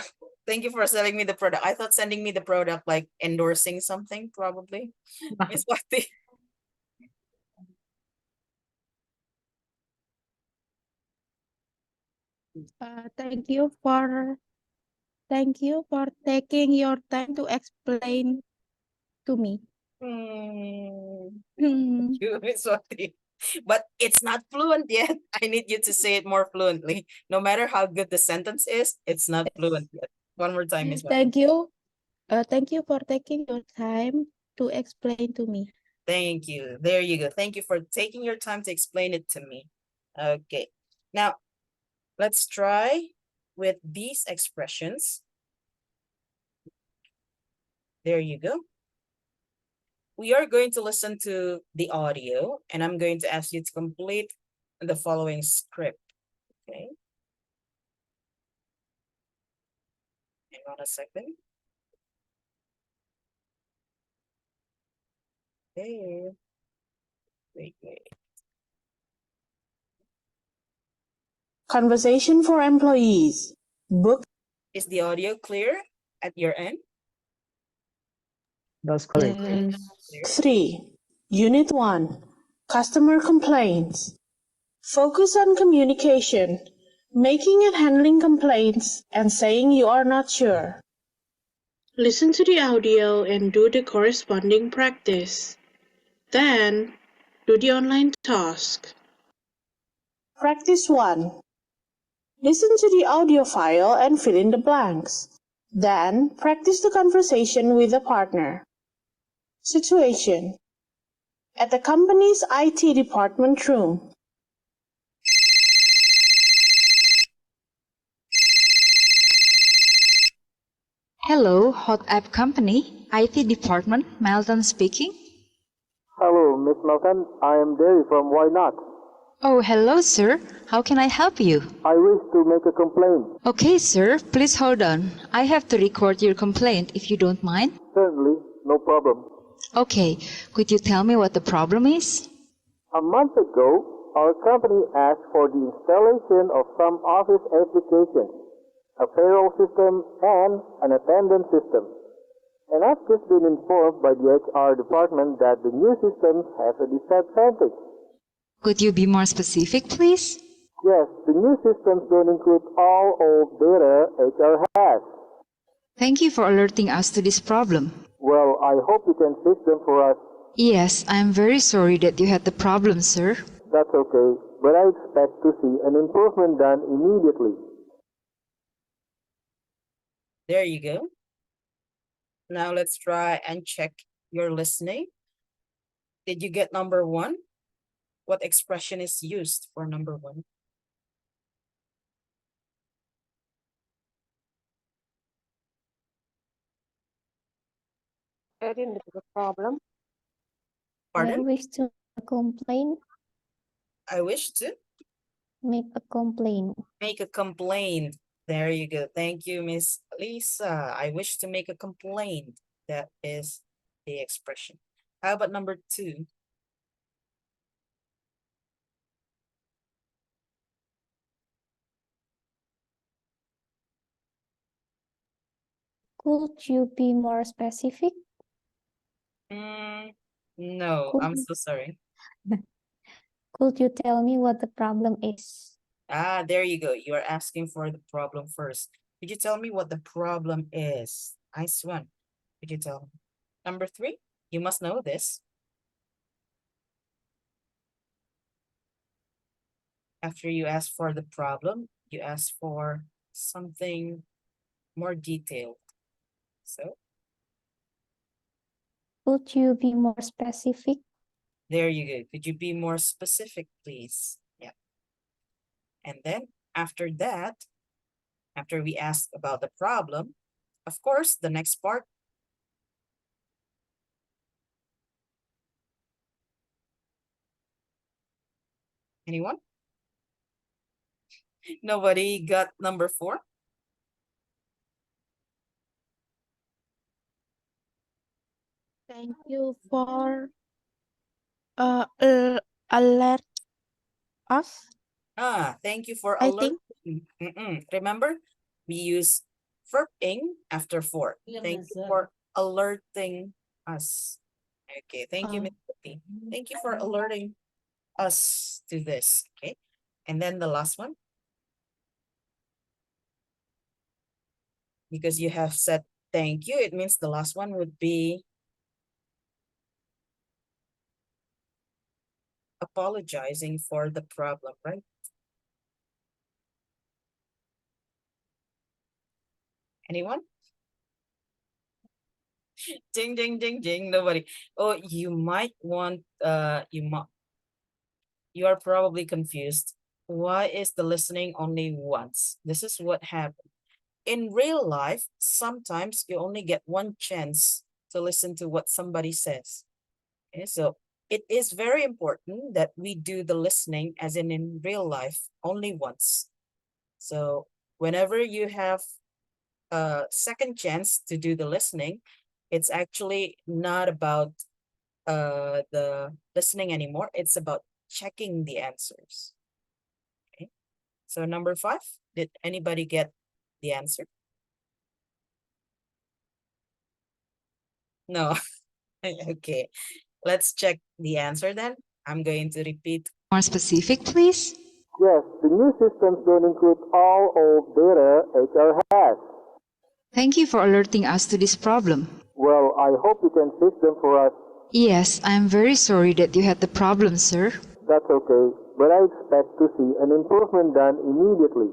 thank you for selling me the product. I thought sending me the product like endorsing something, probably. Miss Wati? Thank you for taking your time to explain to me. Thank you, Miss Wati. But it's not fluent yet. I need you to say it more fluently. No matter how good the sentence is, it's not fluent yet. One more time, Miss Wati. Thank you for taking your time to explain to me. Thank you. There you go. Thank you for taking your time to explain it to me. Okay. Now, let's try with these expressions. There you go. We are going to listen to the audio, and I'm going to ask you to complete the following script. Okay. Hang on a second. Okay. Wait. Conversation for employees. Book. Is the audio clear at your end? That's correct. Clear? 3. Unit 1. Customer complaints. Focus on communication, making and handling complaints, and saying you are not sure. Listen to the audio and do the corresponding practice. Then, do the online task. Practice 1. Listen to the audio file and fill in the blanks. Then, practice the conversation with a partner. Situation. At the company's IT department room. Hello, Hot App Company, IT Department, Melton speaking. Hello, Miss Malcolm. I am Derry from Why Not? Oh, hello, sir. How can I help you? I wish to make a complaint. Okay, sir, please hold on. I have to record your complaint if you don't mind. Certainly, no problem. Okay, could you tell me what the problem is? A month ago, our company asked for the installation of some office applications, a payroll system, and an attendance system. And I've just been informed by the HR department that the new systems have a disadvantage. Could you be more specific, please? Yes, the new systems don't include all old data HR has. Thank you for alerting us to this problem. Well, I hope you can fix them for us. Yes, I am very sorry that you had the problem, sir. That's okay, but I expect to see an improvement done immediately. There you go. Now let's try and check your listening. Did you get number 1? What expression is used for number 1? I didn't have a problem. I Pardon? wish to complain, I wish to make a complaint. make a complaint. There you go. Thank you, Miss Lisa. I wish to make a complaint. That is the expression. How about number 2? Could you be more specific? No, Could I'm you- so sorry. Could you tell me what the problem is? Ah, there you go. You are asking for the problem first. Could you tell me what the problem is? Nice one. Could you tell me? Number 3, you must know this. After you ask for the problem, you ask for something more detailed. So Could you be more specific? there you go. Could you be more specific, please? Yeah. And then after that, after we ask about the problem, of course, the next part. Anyone? Nobody got number 4? Thank you for alert us. Thank you for I think alerting. Remember, we use verb ing after 4. Thank you for alerting us. Okay, thank you, Ms. Sophie. Thank you for alerting us to this. Okay, and then the last one. Because you have said thank you, it means the last one would be apologizing for the problem, right? Anyone? Ding, ding, ding, ding, nobody. Oh, you might want, you are probably confused. Why is the listening only once? This is what happened. In real life, sometimes you only get one chance to listen to what somebody says. Okay, so it is very important that we do the listening as in real life only once. So whenever you have a second chance to do the listening, it's actually not about the listening anymore. It's about checking the answers. Okay. So number 5, did anybody get the answer? No. Okay. Let's check the answer then. I'm going to repeat. More specific, please? Yes, the new systems don't include all old data HR has. Thank you for alerting us to this problem. Well, I hope you can fix them for us. Yes, I am very sorry that you had the problem, sir. That's okay, but I expect to see an improvement done immediately.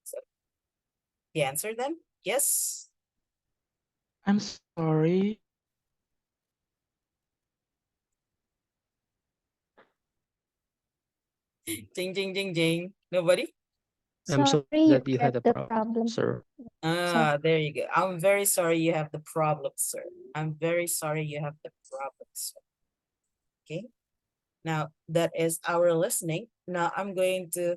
So, the answer then? Yes. I'm sorry. Ding, ding, ding, ding. Nobody? I'm Sorry, sorry you that you have had a the problem, problem. sir. Ah, there you go. I'm very sorry you have the problem, sir. I'm very sorry you have the problem, sir. Okay. Now that is our listening. Now I'm going to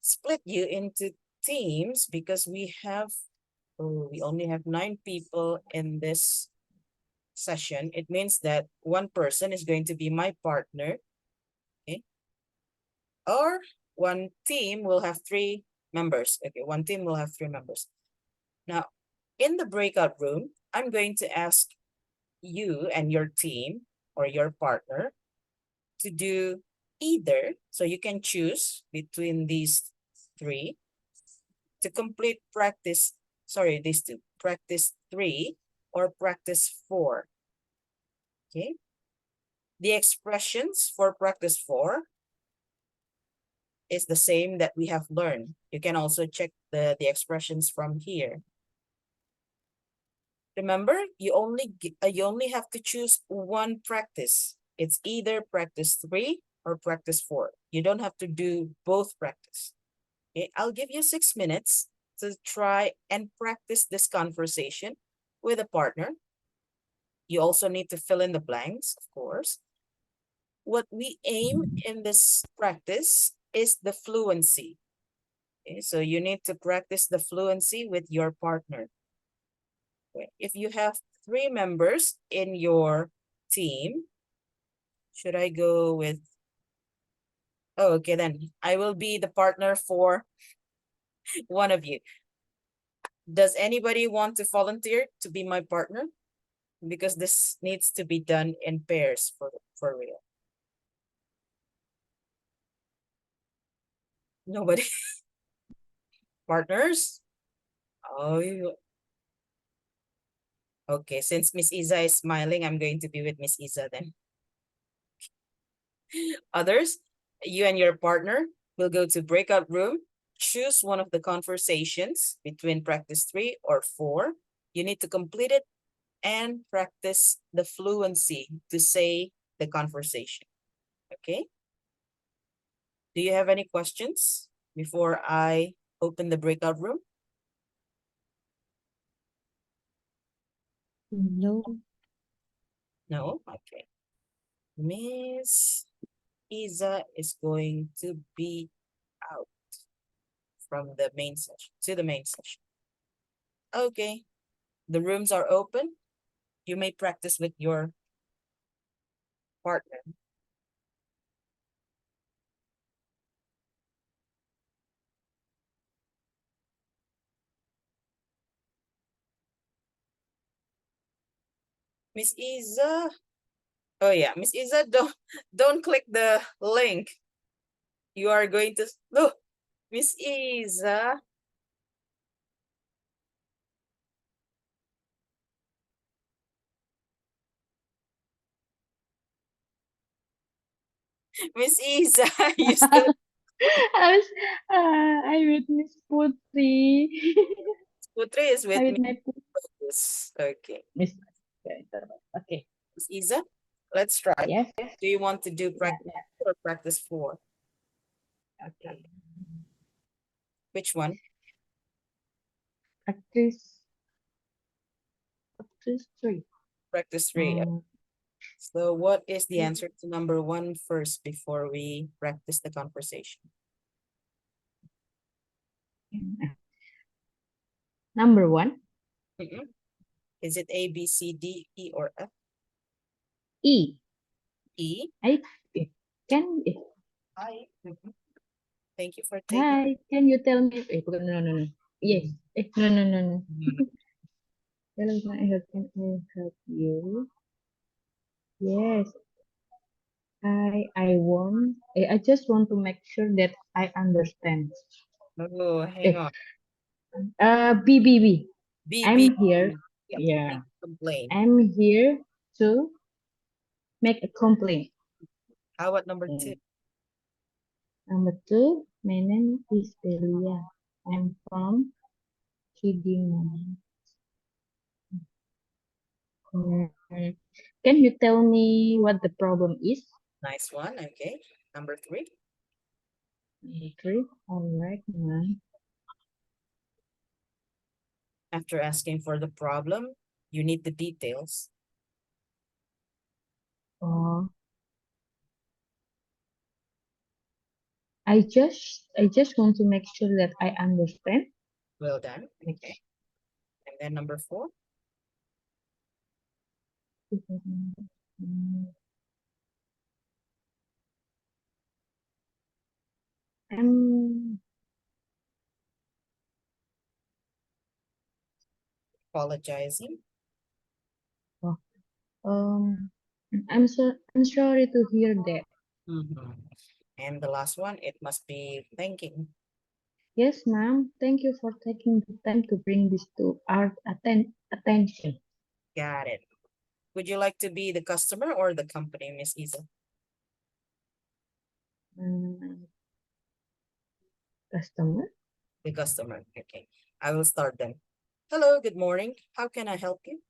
split you into teams because we only have 9 people in this session. It means that one person is going to be my partner. Okay. Or one team will have 3 members. Okay, one team will have 3 members. Now, in the breakout room, I'm going to ask you and your team or your partner to do either, so you can choose between these 3 to complete practice, sorry, these 2, practice 3 or practice 4. Okay. The expressions for practice 4 is the same that we have learned. You can also check the expressions from here. Remember, you only have to choose one practice. It's either practice 3 or practice 4. You don't have to do both practice. Okay, I'll give you 6 minutes to try and practice this conversation with a partner. You also need to fill in the blanks, of course. What we aim in this practice is the fluency. Okay, so you need to practice the fluency with your partner. Okay, if you have 3 members in your team, should I go with, oh, okay, then I will be the partner for one of you. Does anybody want to volunteer to be my partner? Because this needs to be done in pairs for real. Nobody? Partners? Oh, okay, since Miss Isa is smiling, I'm going to be with Miss Isa then. Others, you and your partner will go to breakout room, choose one of the conversations between practice 3 or 4. You need to complete it and practice the fluency to say the conversation. Okay? Do you have any questions before I open the breakout room? No. No? Okay. Miss Isa is going to be out from the main session to the main session. Okay. The rooms are open. You may practice with your partner. Miss Isa. Oh yeah, Miss Isa, don't click the link. You are going to look, Miss Isa. Miss Isa, you still I with Miss Putri. Putri is with I me. with my Yes. Okay. Miss. Okay. Miss Isa, let's try. Yes. Do you want to do practice or practice 4? Okay. Which one? Practice 3. Practice 3. So what is the answer to number 1 first before we practice the conversation? Number 1. Is it A, B, C, D, E, or F? E. E? Can I. Thank you for taking. Hi, can you tell me? No. Yes. No. Hello, can I help you? Yes. I just want to make sure that I understand. Oh, hang on. B. B, I'm here. Yep. Yeah. Complain. I'm here to make a complaint. How about number 2? Number 2, my name is LIA. I'm from Kidimon. Can you tell me what the problem is? Nice one. Okay. Number 3. I agree. All right, ma'am. After asking for the problem, you need the details. Oh, I just want to make sure that I understand. Well done. Okay. And then number 4. I'm Apologizing. oh, I'm sorry to hear that. And the last one, it must be thanking. Yes, ma'am. Thank you for taking the time to bring this to our attention. Got it. Would you like to be the customer or the company, Miss Isa? Customer. The customer. Okay. I will start then. Hello, good morning. How can I help you?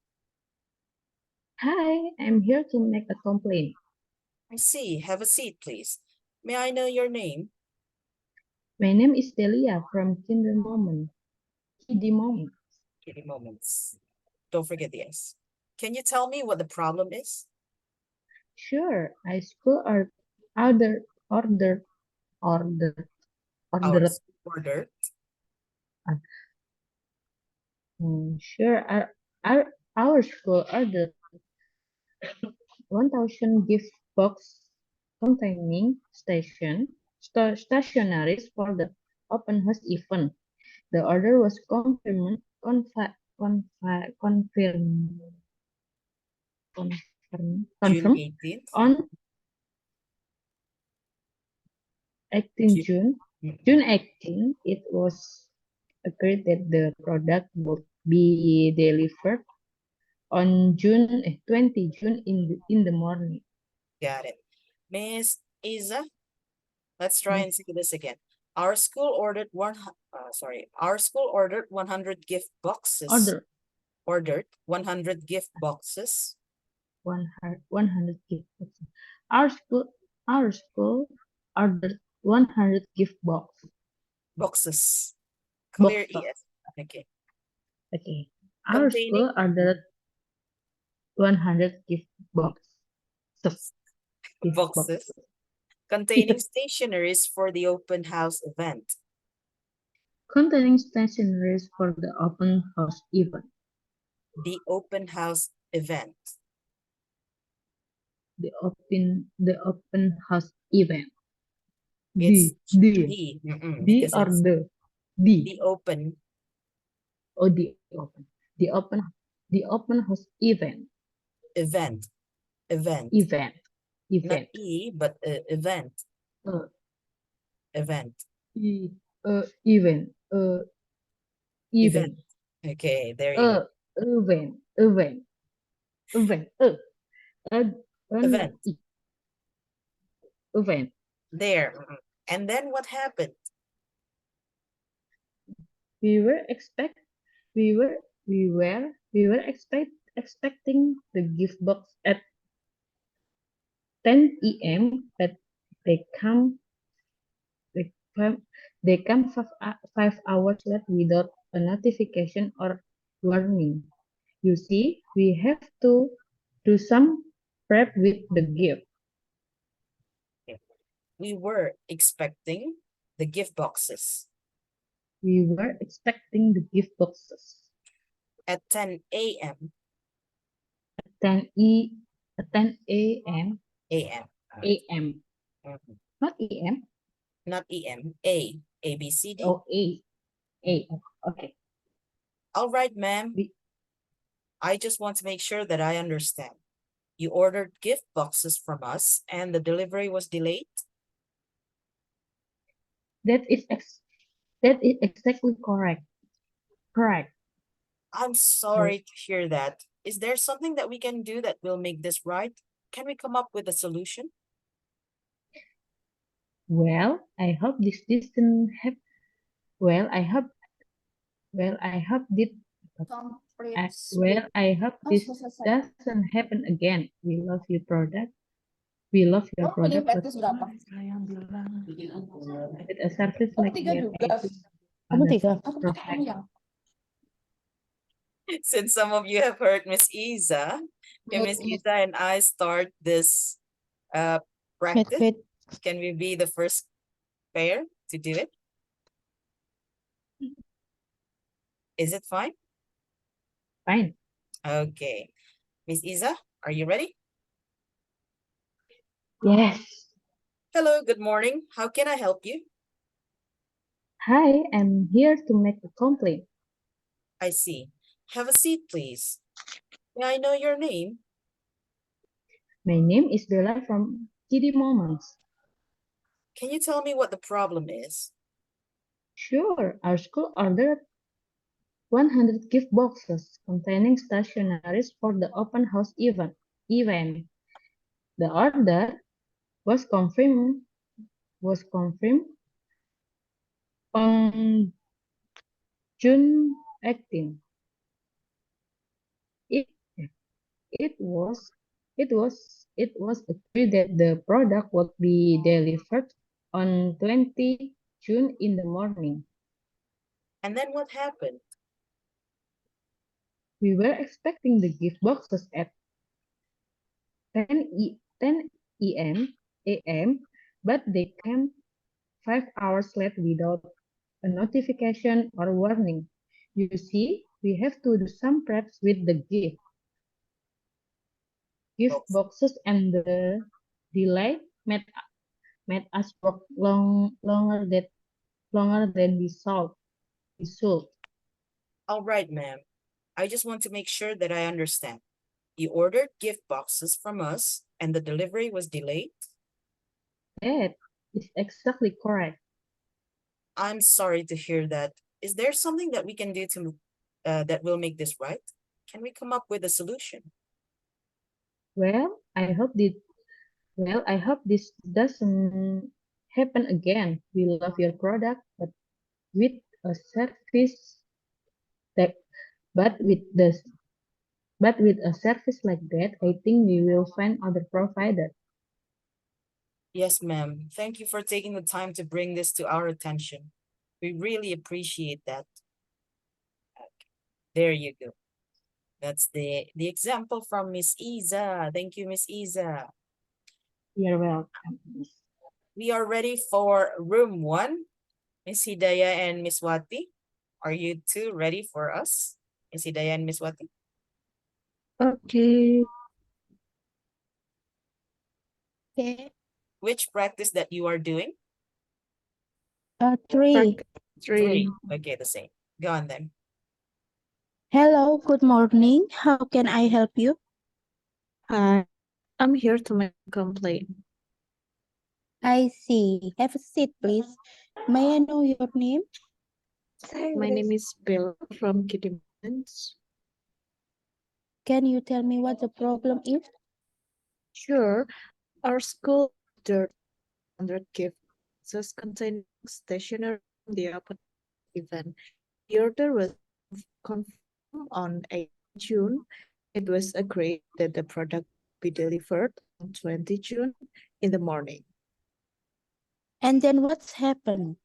Hi, I'm here to make a complaint. I see. Have a seat, please. May I know your name? My name is Delia from Kinder Moment. Kiddie Moment. Kitty Moments. Don't forget the S. Can you tell me what the problem is? Sure, I school or order ordered ordered ordered Ordered. Sure, our school ordered 1,000 gift box containing stationaries for the open house event. The order was confirmed June 18th. on 18 June 18. It was agreed that the product would be delivered on 20 June in the morning. Got it. Miss Isa, let's try and see this again. Our school ordered our school ordered 100 gift boxes. Ordered 100 gift boxes. 100 gift boxes. Our school ordered 100 gift boxes. Clear ES. Okay. Okay. Our school ordered 100 gift boxes. Boxes containing stationaries for the open house event. Containing stationaries for the open house event. The open house event. The open house event. It's The open. Oh, the open house event. Event. Not E, but event. Event. Event. Okay, there you go. Event. Event. There. And then what happened? We were expecting the gift box at 10 p.m. but they come 5 hours late without a notification or warning. You see, we have to do some prep with the gift. We were expecting the gift boxes. We were expecting the gift boxes. At 10 a.m. At 10 a.m. A.M. Not E.M. Not E.M. A. A, B, C, D. Oh, A. Okay. All right, ma'am. I just want to make sure that I understand. You ordered gift boxes from us and the delivery was delayed? That is exactly correct. Correct. I'm sorry to hear that. Is there something that we can do that will make this right? Can we come up with a solution? Well, I hope this doesn't happen. I hope this doesn't happen again. We love your product. We love your Pilih product, but petis berapa? Saya bilang. with a service like Tiga that, juga. I think Kamu others tiga. Aku provide. yang Since some of you have heard Miss Isa, can Miss Isa and I start this Wait, practice? wait. Can we be the first pair to do it? Is it fine? Fine. Okay. Miss Isa, are you ready? Yes. Hello, good morning. How can I help you? Hi, I'm here to make a complaint. I see. Have a seat, please. May I know your name? My name is Bella from Kitty Moments. Can you tell me what the problem is? Sure, our school ordered 100 gift boxes containing stationeries for the open house event. The order was confirmed on June 18. It it was it was agreed that the product would be delivered on 20 June in the morning. And then what happened? We were expecting the gift boxes at 10 a.m., but they came 5 hours late without a notification or warning. You see, we have to do some preps with the gift boxes, and the delay made us work longer than we should. All right, ma'am. I just want to make sure that I understand. You ordered gift boxes from us and the delivery was delayed? That is exactly correct. I'm sorry to hear that. Is there something that we can do to that will make this right? Can we come up with a solution? Well, I hope this doesn't happen again. We love your product, but with a service that but with this but with a service like that, I think we will find other provider. Yes, ma'am. Thank you for taking the time to bring this to our attention. We really appreciate that. Okay. There you go. That's the example from Miss Isa. Thank you, Miss Isa. You're welcome. We are ready for room 1. Miss Hidayah and Miss Wati. Are you two ready for us? Miss Hidayah and Miss Wati? Okay. Okay. Which practice that you are doing? 3. 3. Okay, the same. Go on then. Hello, good morning. How can I help you? Hi, I'm here to make a complaint. I see. Have a seat, please. May I know your name? My name is Bella from Kitty Moments. Can you tell me what the problem is? Sure, our school ordered 100 gift boxes containing stationery from the open event. The order was confirmed on 8 June. It was agreed that the product be delivered on 20 June in the morning. And then what's happened?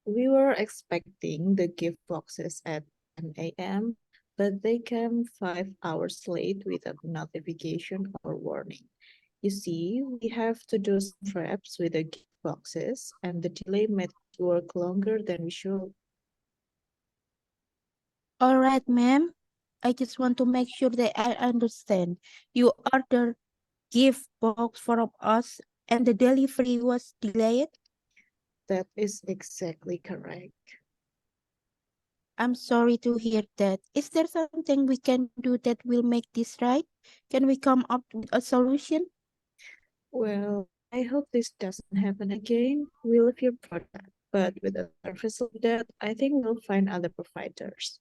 We were expecting the gift boxes at 10 a.m., but they came 5 hours late without notification or warning. You see, we have to do some preps with the gift boxes, and the delay made it work longer than we should. All right, ma'am. I just want to make sure that I understand. You ordered gift box from us and the delivery was delayed? That is exactly correct. I'm sorry to hear that. Is there something we can do that will make this right? Can we come up with a solution? Well, I hope this doesn't happen again. We love your product, but with a service like that, I think we'll find other providers.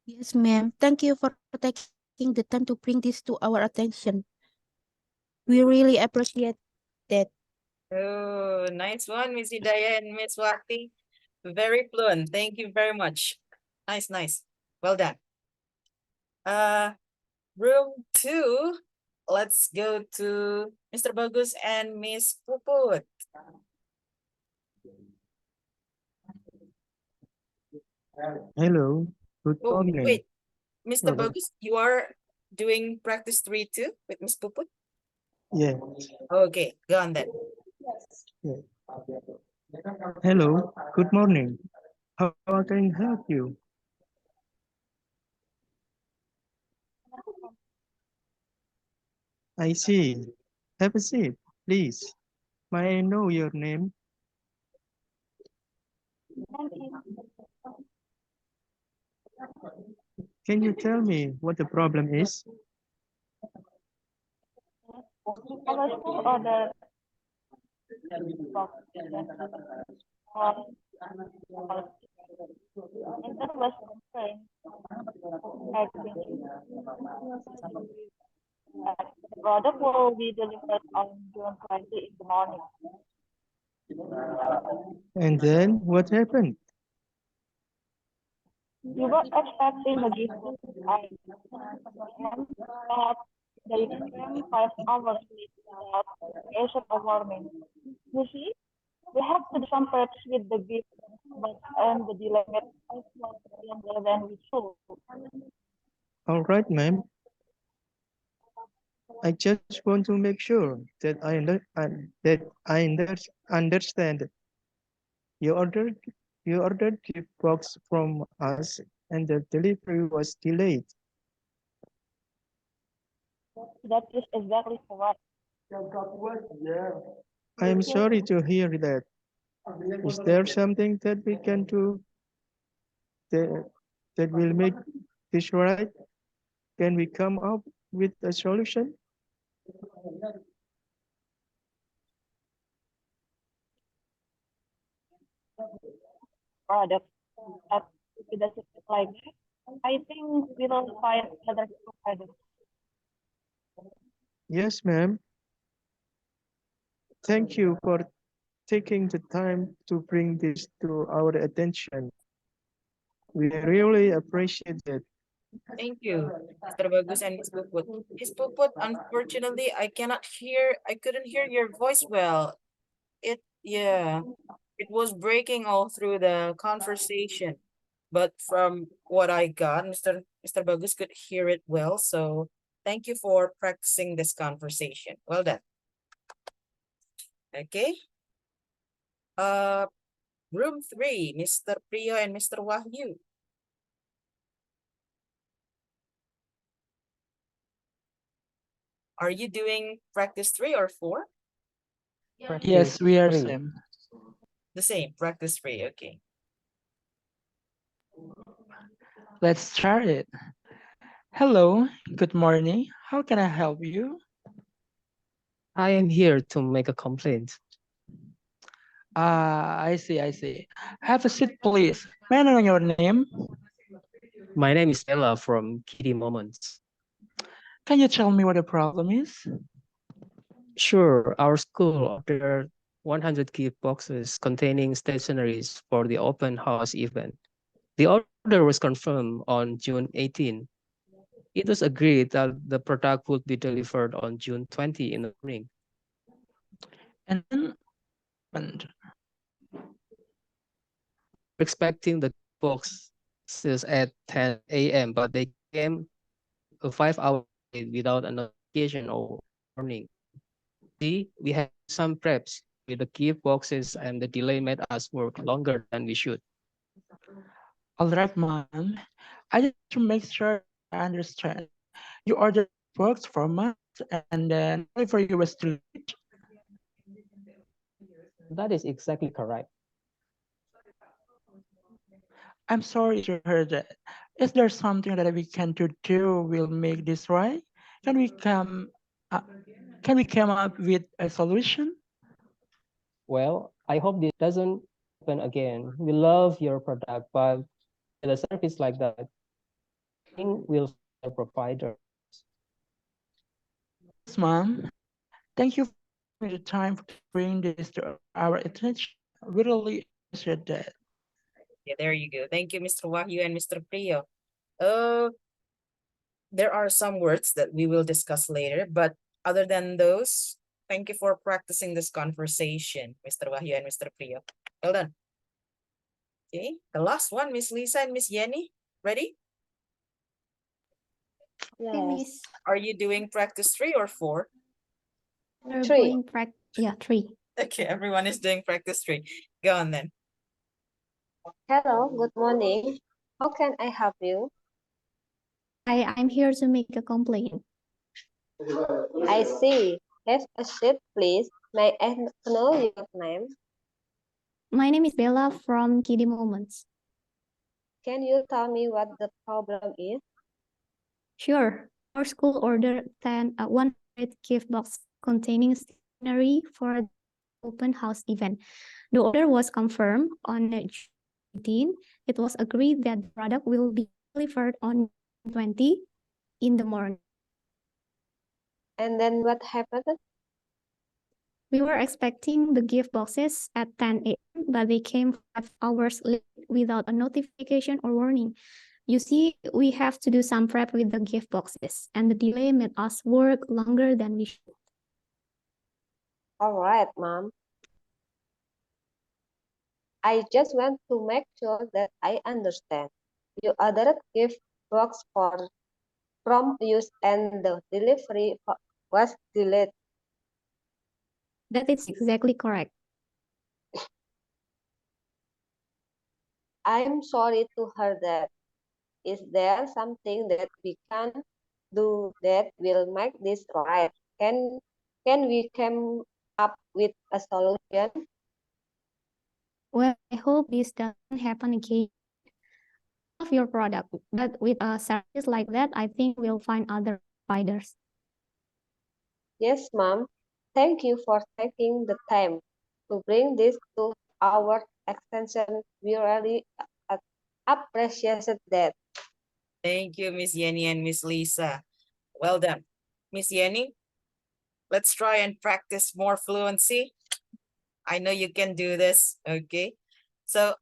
Yes, ma'am. Thank you for taking the time to bring this to our attention. We really appreciate that. Oh, nice one, Miss Hidayah and Miss Wati. Very fluent. Thank you very much. Nice. Well done. Room 2. let's go to Mr. Bagus and Miss Puput. Hello, good Oh, morning. wait, Mr. Oh, Bagus, you are doing practice 3 too with Miss Puput? yeah, Okay, go on then. yeah. Hello, good morning. How can I help you? I see. Have a seat, please. May I know your name? Can you tell me what the problem is? Our school order box and that was concerned at the product will be delivered on June 20 in the morning. And then what happened? We were expecting the gift I and but they came 5 hours late without occasion or warning. You see, we have to do some preps with the gift, but and the delay made us work longer than we should. All right, ma'am. I just want to make sure that understand. You ordered gift box from us, and the delivery was delayed. That is exactly correct. I am sorry to hear that. Is there something that we can do that will make this right? Can we come up with a solution? Product that it doesn't look like that. I think we will find other providers. Yes, ma'am. Thank you for taking the time to bring this to our attention. We really appreciate it. Thank you, Mr. Bagus and Miss Puput. Miss Puput, unfortunately, I couldn't hear your voice well. Yeah, it was breaking all through the conversation. But from what I got, Mr. Bagus could hear it well. So thank you for practicing this conversation. Well done. Okay. Uh, room 3, Mr. Priyo and Mr. Wahyu. Are you doing practice 3 or 4? Yes, we are Three. same. The same, practice 3, okay. Let's start it. Hello, good morning. How can I help you? I am here to make a complaint. I see, I see. Have a seat, please. May I know your name? My name is Ella from Kitty Moments. Can you tell me what the problem is? Sure, our school ordered 100 gift boxes containing stationeries for the open house event. The order was confirmed on June 18. It was agreed that the product would be delivered on June 20 in the morning. And then what happened? Expecting the boxes at 10 a.m., but they came 5 hours late without a notification or warning. See, we had some preps with the gift boxes and the delay made us work longer than we should. All right, ma'am. I just want to make sure I understand. You ordered books from us and then delivery was delayed. That is exactly correct. I'm sorry to hear that. Is there something that we can do will make this right? Can we come uh, can we come up with a solution? Well, I hope this doesn't happen again. We love your product, but with a service like that, I think we'll find a provider. Yes, ma'am. Thank you for taking the time to bring this to our attention. We really appreciate that. Yeah, there you go. Thank you, Mr. Wahyu and Mr. Priyo. there are some words that we will discuss later, but other than those, thank you for practicing this conversation, Mr. Wahyu and Mr. Priyo. Well done. Okay, the last one, Miss Lisa and Miss Yenny, ready? Yes. Are you doing practice 3 or 4? We're 3. going yeah, 3. Okay, everyone is doing practice 3. Go on then. Hello, good morning. How can I help you? I'm here to make a complaint. I see. Have a seat, please. May I know your name? My name is Bella from Kiddie Moments. Can you tell me what the problem is? Sure. Our school ordered 100 gift box containing stationery for the open house event. The order was confirmed on June 18. It was agreed that the product will be delivered on 20 in the morning. And then what happened? We were expecting the gift boxes at 10 a.m., but they came 5 hours late without a notification or warning. You see, we have to do some prep with the gift boxes, and the delay made us work longer than we should. All right, Mom. I just want to make sure that I understand. You ordered gift box for prompt use and the delivery was delayed. That is exactly correct. I'm sorry to hear that. Is there something that we can do that will make this right? Can we come up with a solution? Well, I hope this doesn't happen again. I love your product, but with a service like that, I think we'll find other providers. Yes, Mom. Thank you for taking the time to bring this to our attention. We really appreciate that. Thank you, Miss Yenny and Miss Lisa. Well done. Miss Yenny, let's try and practice more fluency. I know you can do this, okay? So,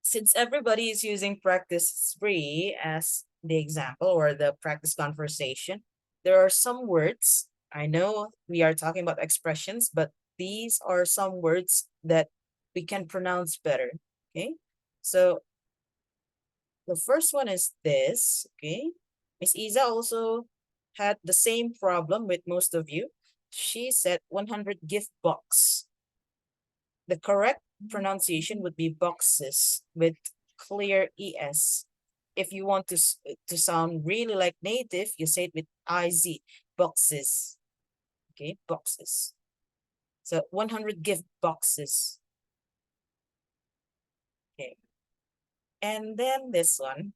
since everybody is using practice 3 as the example or the practice conversation, there are some words. I know we are talking about expressions, but these are some words that we can pronounce better, okay? So, the first one is this, okay? Miss Isa also had the same problem with most of you. She said 100 gift box. The correct pronunciation would be boxes with clear ES. If you want to sound really like native, you say it with IZ, boxes. Okay, boxes. So 100 gift boxes. Okay. And then this one.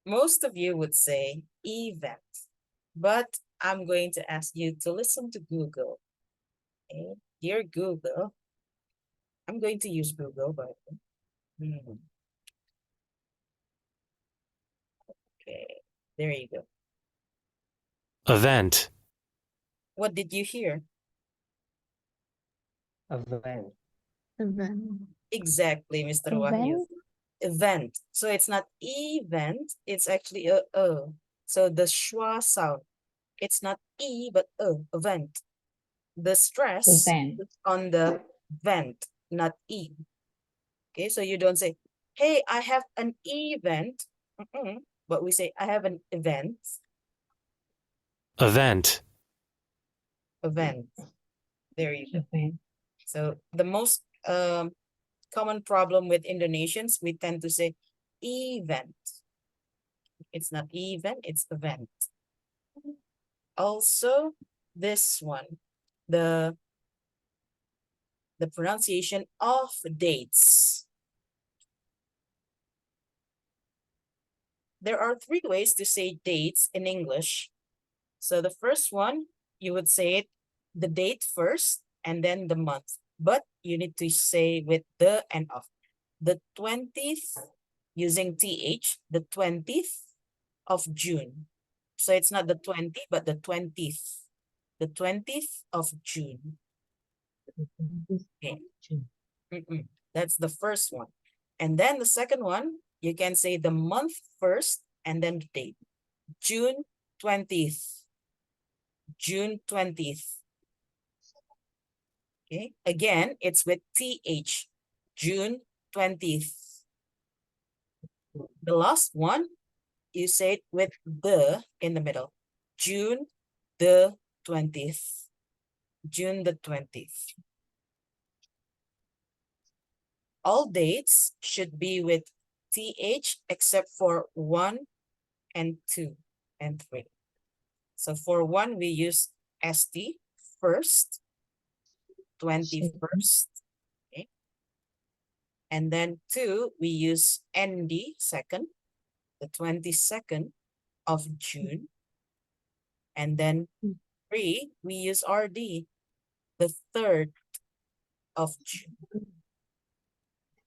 Most of you would say event, but I'm going to ask you to listen to Google. Okay, dear Google, I'm going to use Google, by the way. Okay, there you go. Event. What did you hear? Event. Exactly, Mr. Wahyu. Event. So it's not event, it's actually a. So the schwa sound, it's not e, but event. The stress Event. is on the vent, not e. Okay, so you don't say, hey, I have an event, but we say, I have an event. Event. Event. There you go. Event. So the most common problem with Indonesians, we tend to say event. It's not event, it's event. Also, this one, the pronunciation of dates. There are 3 ways to say dates in English. So the first one, you would say it the date first and then the month. But you need to say with the and of. The 20th, using TH, the 20th of June. So it's not the 20, but the 20th. The 20th of June. Okay. That's the first one. And then the second one, you can say the month first and then the date. June 20th. June 20th. Okay, again, it's with TH. June 20th. The last one, you say it with the in the middle. June the 20th. June the 20th. All dates should be with TH except for 1 and 2 and 3. So for 1, we use ST, first, 21st. Okay. And then 2, we use ND, second, the 22nd of June. And then 3, we use RD, the 3rd of June.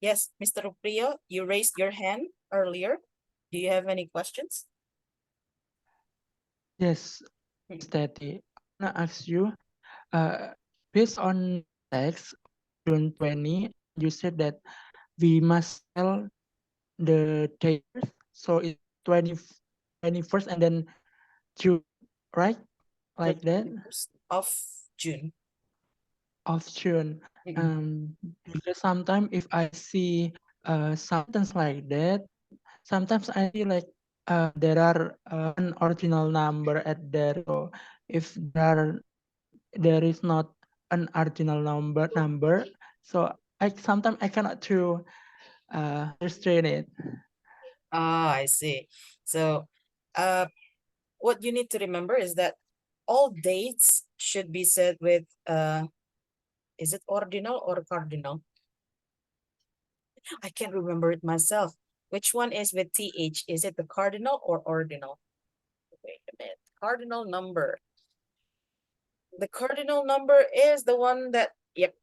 Yes, Mr. Ruprio, you raised your hand earlier. Do you have any questions? Yes, Steady. I want to ask you, based on text June 20, you said that we must tell the date, so it's 21st and then June, right? Like that? 21st of June. Of June. Because sometimes if I see a sentence like that, sometimes I feel like there are an original number at there. So if there is not an original number, so I sometimes I cannot to restrain it. Ah, I see. So what you need to remember is that all dates should be said with is it ordinal or cardinal? I can't remember it myself. Which one is with TH? Is it the cardinal or ordinal? Wait a minute. Cardinal number. The cardinal number is the one that, yep,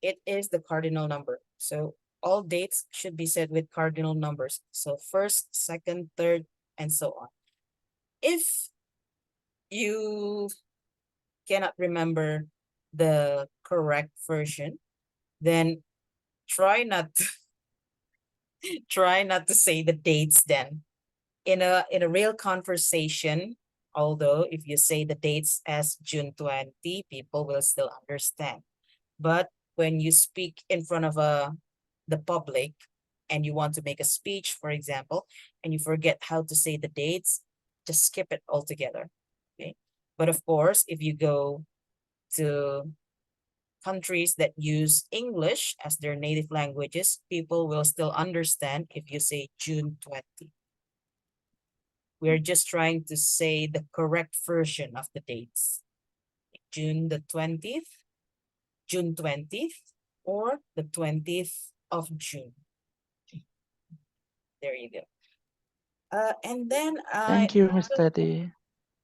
it is the cardinal number. So all dates should be said with cardinal numbers. So first, second, third, and so on. If you cannot remember the correct version, then try not to try not to say the dates then. In a real conversation, although if you say the dates as June 20, people will still understand. But when you speak in front of the public and you want to make a speech, for example, and you forget how to say the dates, just skip it altogether. Okay. But of course, if you go to countries that use English as their native languages, people will still understand if you say June 20. We're just trying to say the correct version of the dates. June the 20th, June 20th, or the 20th of June. There you go. And then Thank you, Mr. T.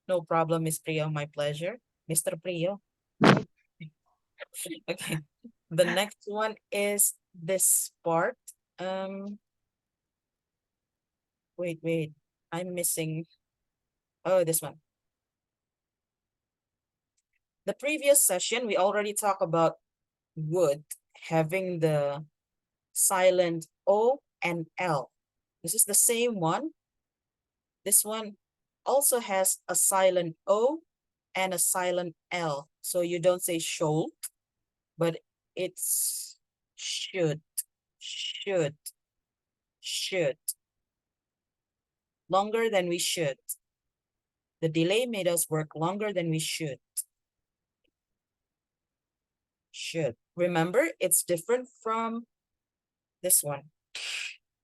No problem, Miss Priyo, my pleasure. Mr. Priyo. Okay. The next one is this part. Wait. I'm missing. Oh, this one. The previous session, we already talked about would having the silent O and L. This is the same one. This one also has a silent O and a silent L. So you don't say should, but it's should. Longer than we should. The delay made us work longer than we should. Should. Remember, it's different from this one.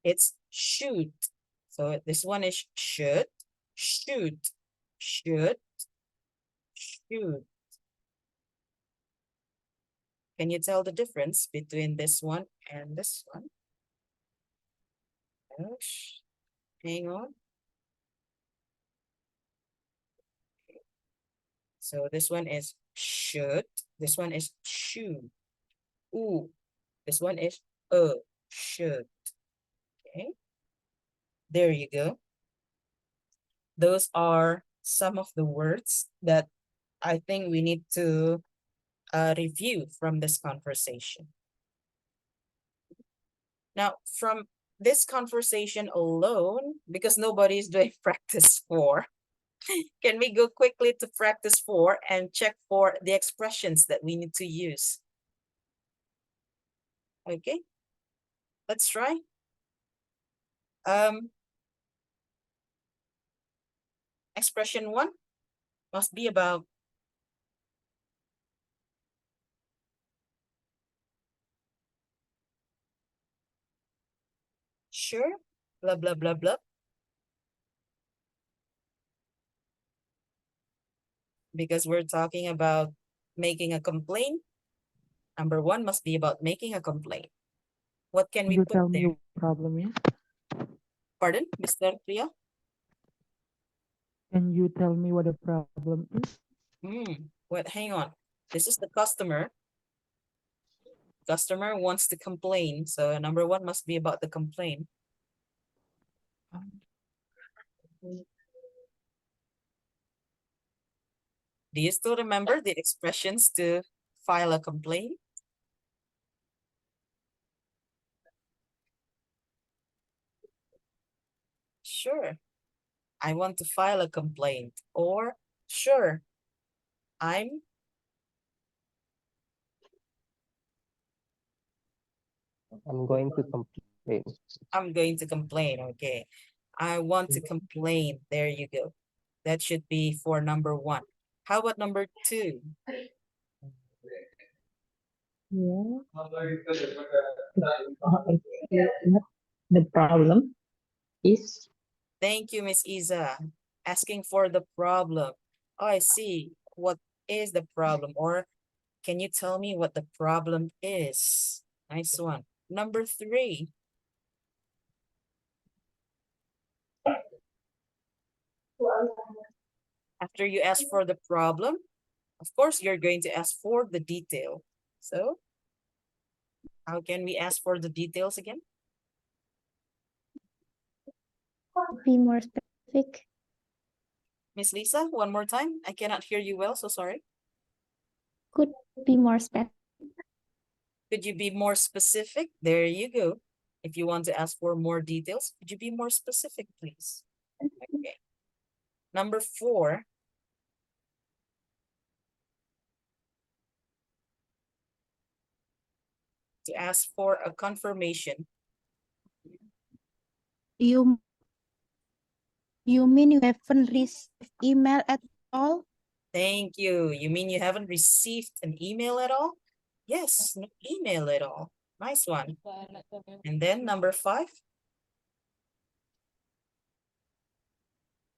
It's should. So this one is should. Can you tell the difference between this one and this one? Hang on. So this one is should. This one is should. Ooh. This one is should. Okay. There you go. Those are some of the words that I think we need to review from this conversation. Now, from this conversation alone because nobody is doing practice 4. Can we go quickly to practice 4 and check for the expressions that we need to use? Okay, let's try. Expression 1 must be about sure, blah, blah, blah, blah. Because we're talking about making a complaint. Number 1 must be about making a complaint. What can we You put tell me there? what problem is. Pardon, Mr. Priya? Can you tell me what the problem is? Wait, hang on. This is the customer. Customer wants to complain. So number 1 must be about the complaint. Do you still remember the expressions to file a complaint? Sure, I want to file a complaint. Or, sure, I'm going to complain. I'm going to complain. Okay. I want to complain. There you go. That should be for number 1. How about number 2? Yeah. The problem is. Thank you, Miss Isa. Asking for the problem. Oh, I see. What is the problem? Or can you tell me what the problem is? Nice one. Number 3. After you ask for the problem, of course, you're going to ask for the detail. So, how can we ask for the details again? Be more specific. Miss Lisa, one more time. I cannot hear you well, so sorry. Could be more specific. Could you be more specific? There you go. If you want to ask for more details, could you be more specific, please? Okay. Number 4. To ask for a confirmation. You mean you haven't received email at all? Thank you. You mean you haven't received an email at all? Yes, no email at all. Nice one. And then number 5.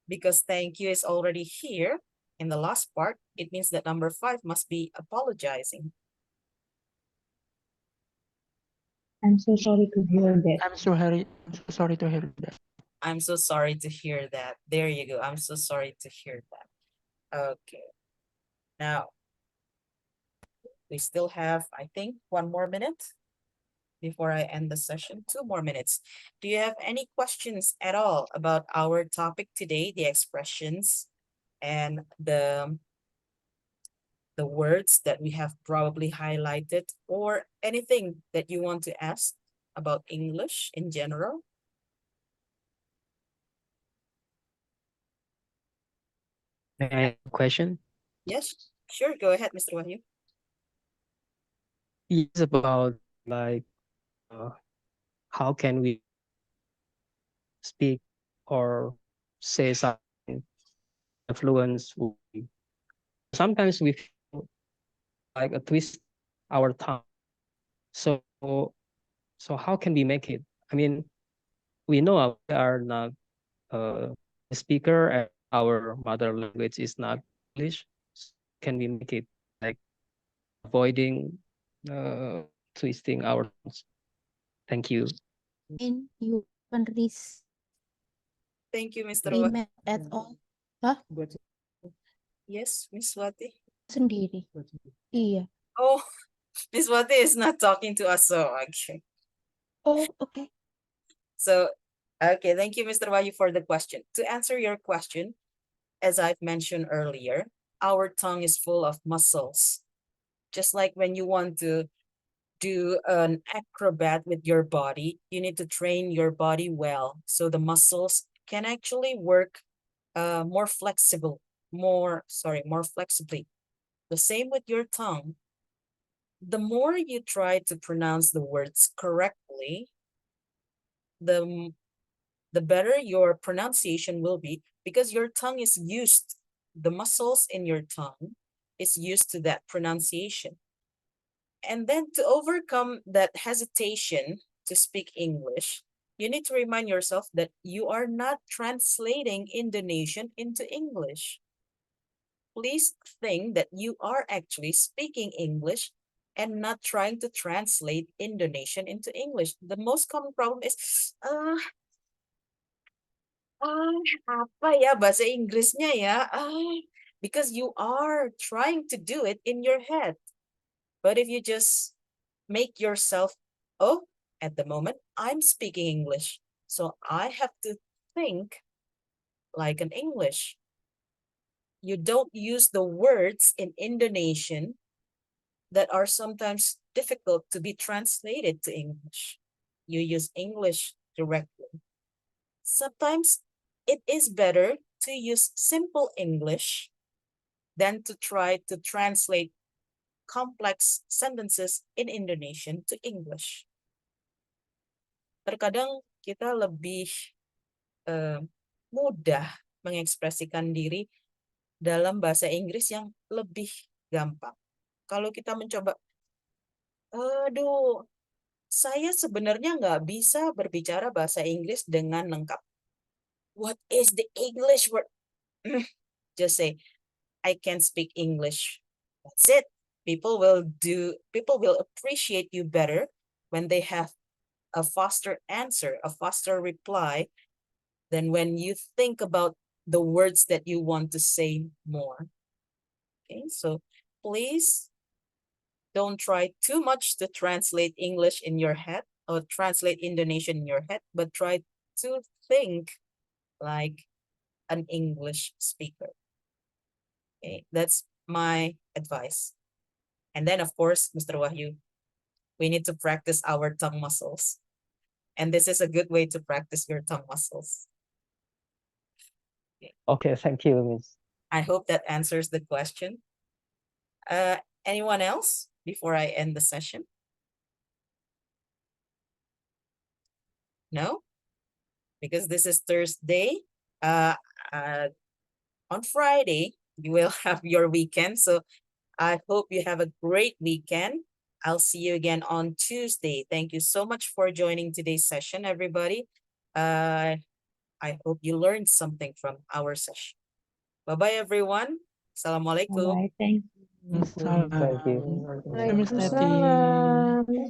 Because thank you is already here in the last part, it means that number 5 must be apologizing. I'm so sorry to hear that. I'm so sorry to hear that. I'm so sorry to hear that. There you go. I'm so sorry to hear that. Okay. Now, we still have, I think, 1 more minute before I end the session. 2 more minutes. Do you have any questions at all about our topic today, the expressions and the words that we have probably highlighted, or anything that you want to ask about English in general? May I have a question? Yes, sure. Go ahead, Mr. Wahyu. It's about like how can we speak or say something influence. Sometimes we feel like a twist our tongue. So how can we make it? I mean, we know we are not a speaker and our mother language is not English. Can we make it like avoiding twisting our tongues? Thank you. In you haven't received Thank you, Mr. email at all? Hah? Yes, Miss Wati. Sendiri. Iya. Oh, Miss Wati is not talking to us, so okay. Oh, okay. So, okay, thank you, Mr. Wahyu, for the question. To answer your question, as I've mentioned earlier, our tongue is full of muscles. Just like when you want to do an acrobat with your body, you need to train your body well so the muscles can actually work more flexibly. The same with your tongue. The more you try to pronounce the words correctly, the better your pronunciation will be, because your tongue is used, the muscles in your tongue is used to that pronunciation. And then to overcome that hesitation to speak English, you need to remind yourself that you are not translating Indonesian into English. Please think that you are actually speaking English and not trying to translate Indonesian into English. The most common problem is, apa ya bahasa Inggrisnya ya? Because you are trying to do it in your head. But if you just make yourself, oh, at the moment, I'm speaking English, so I have to think like an English. You don't use the words in Indonesian that are sometimes difficult to be translated to English. You use English directly. Sometimes it is better to use simple English than to try to translate complex sentences in Indonesian to English. Terkadang kita lebih mudah mengekspresikan diri dalam bahasa Inggris yang lebih gampang. Kalau kita mencoba, aduh, saya sebenarnya nggak bisa berbicara bahasa Inggris dengan lengkap. What is the English word? Just say, I can speak English. That's it. People will appreciate you better when they have a faster answer, a faster reply, than when you think about the words that you want to say more. Okay, so please don't try too much to translate English in your head or translate Indonesian in your head, but try to think like an English speaker. Okay, that's my advice. And then, of course, Mr. Wahyu, we need to practice our tongue muscles. And this is a good way to practice your tongue muscles. Okay, thank you, Miss. I hope that answers the question. Anyone else before I end the session? No? Because this is Thursday. On Friday, you will have your weekend. So I hope you have a great weekend. I'll see you again on Tuesday. Thank you so much for joining today's session, everybody. I hope you learned something from our session. Bye-bye, everyone. Assalamualaikum. Bye, thank you. Salam. Thank you. Miss Tati. Waalaikumsalam.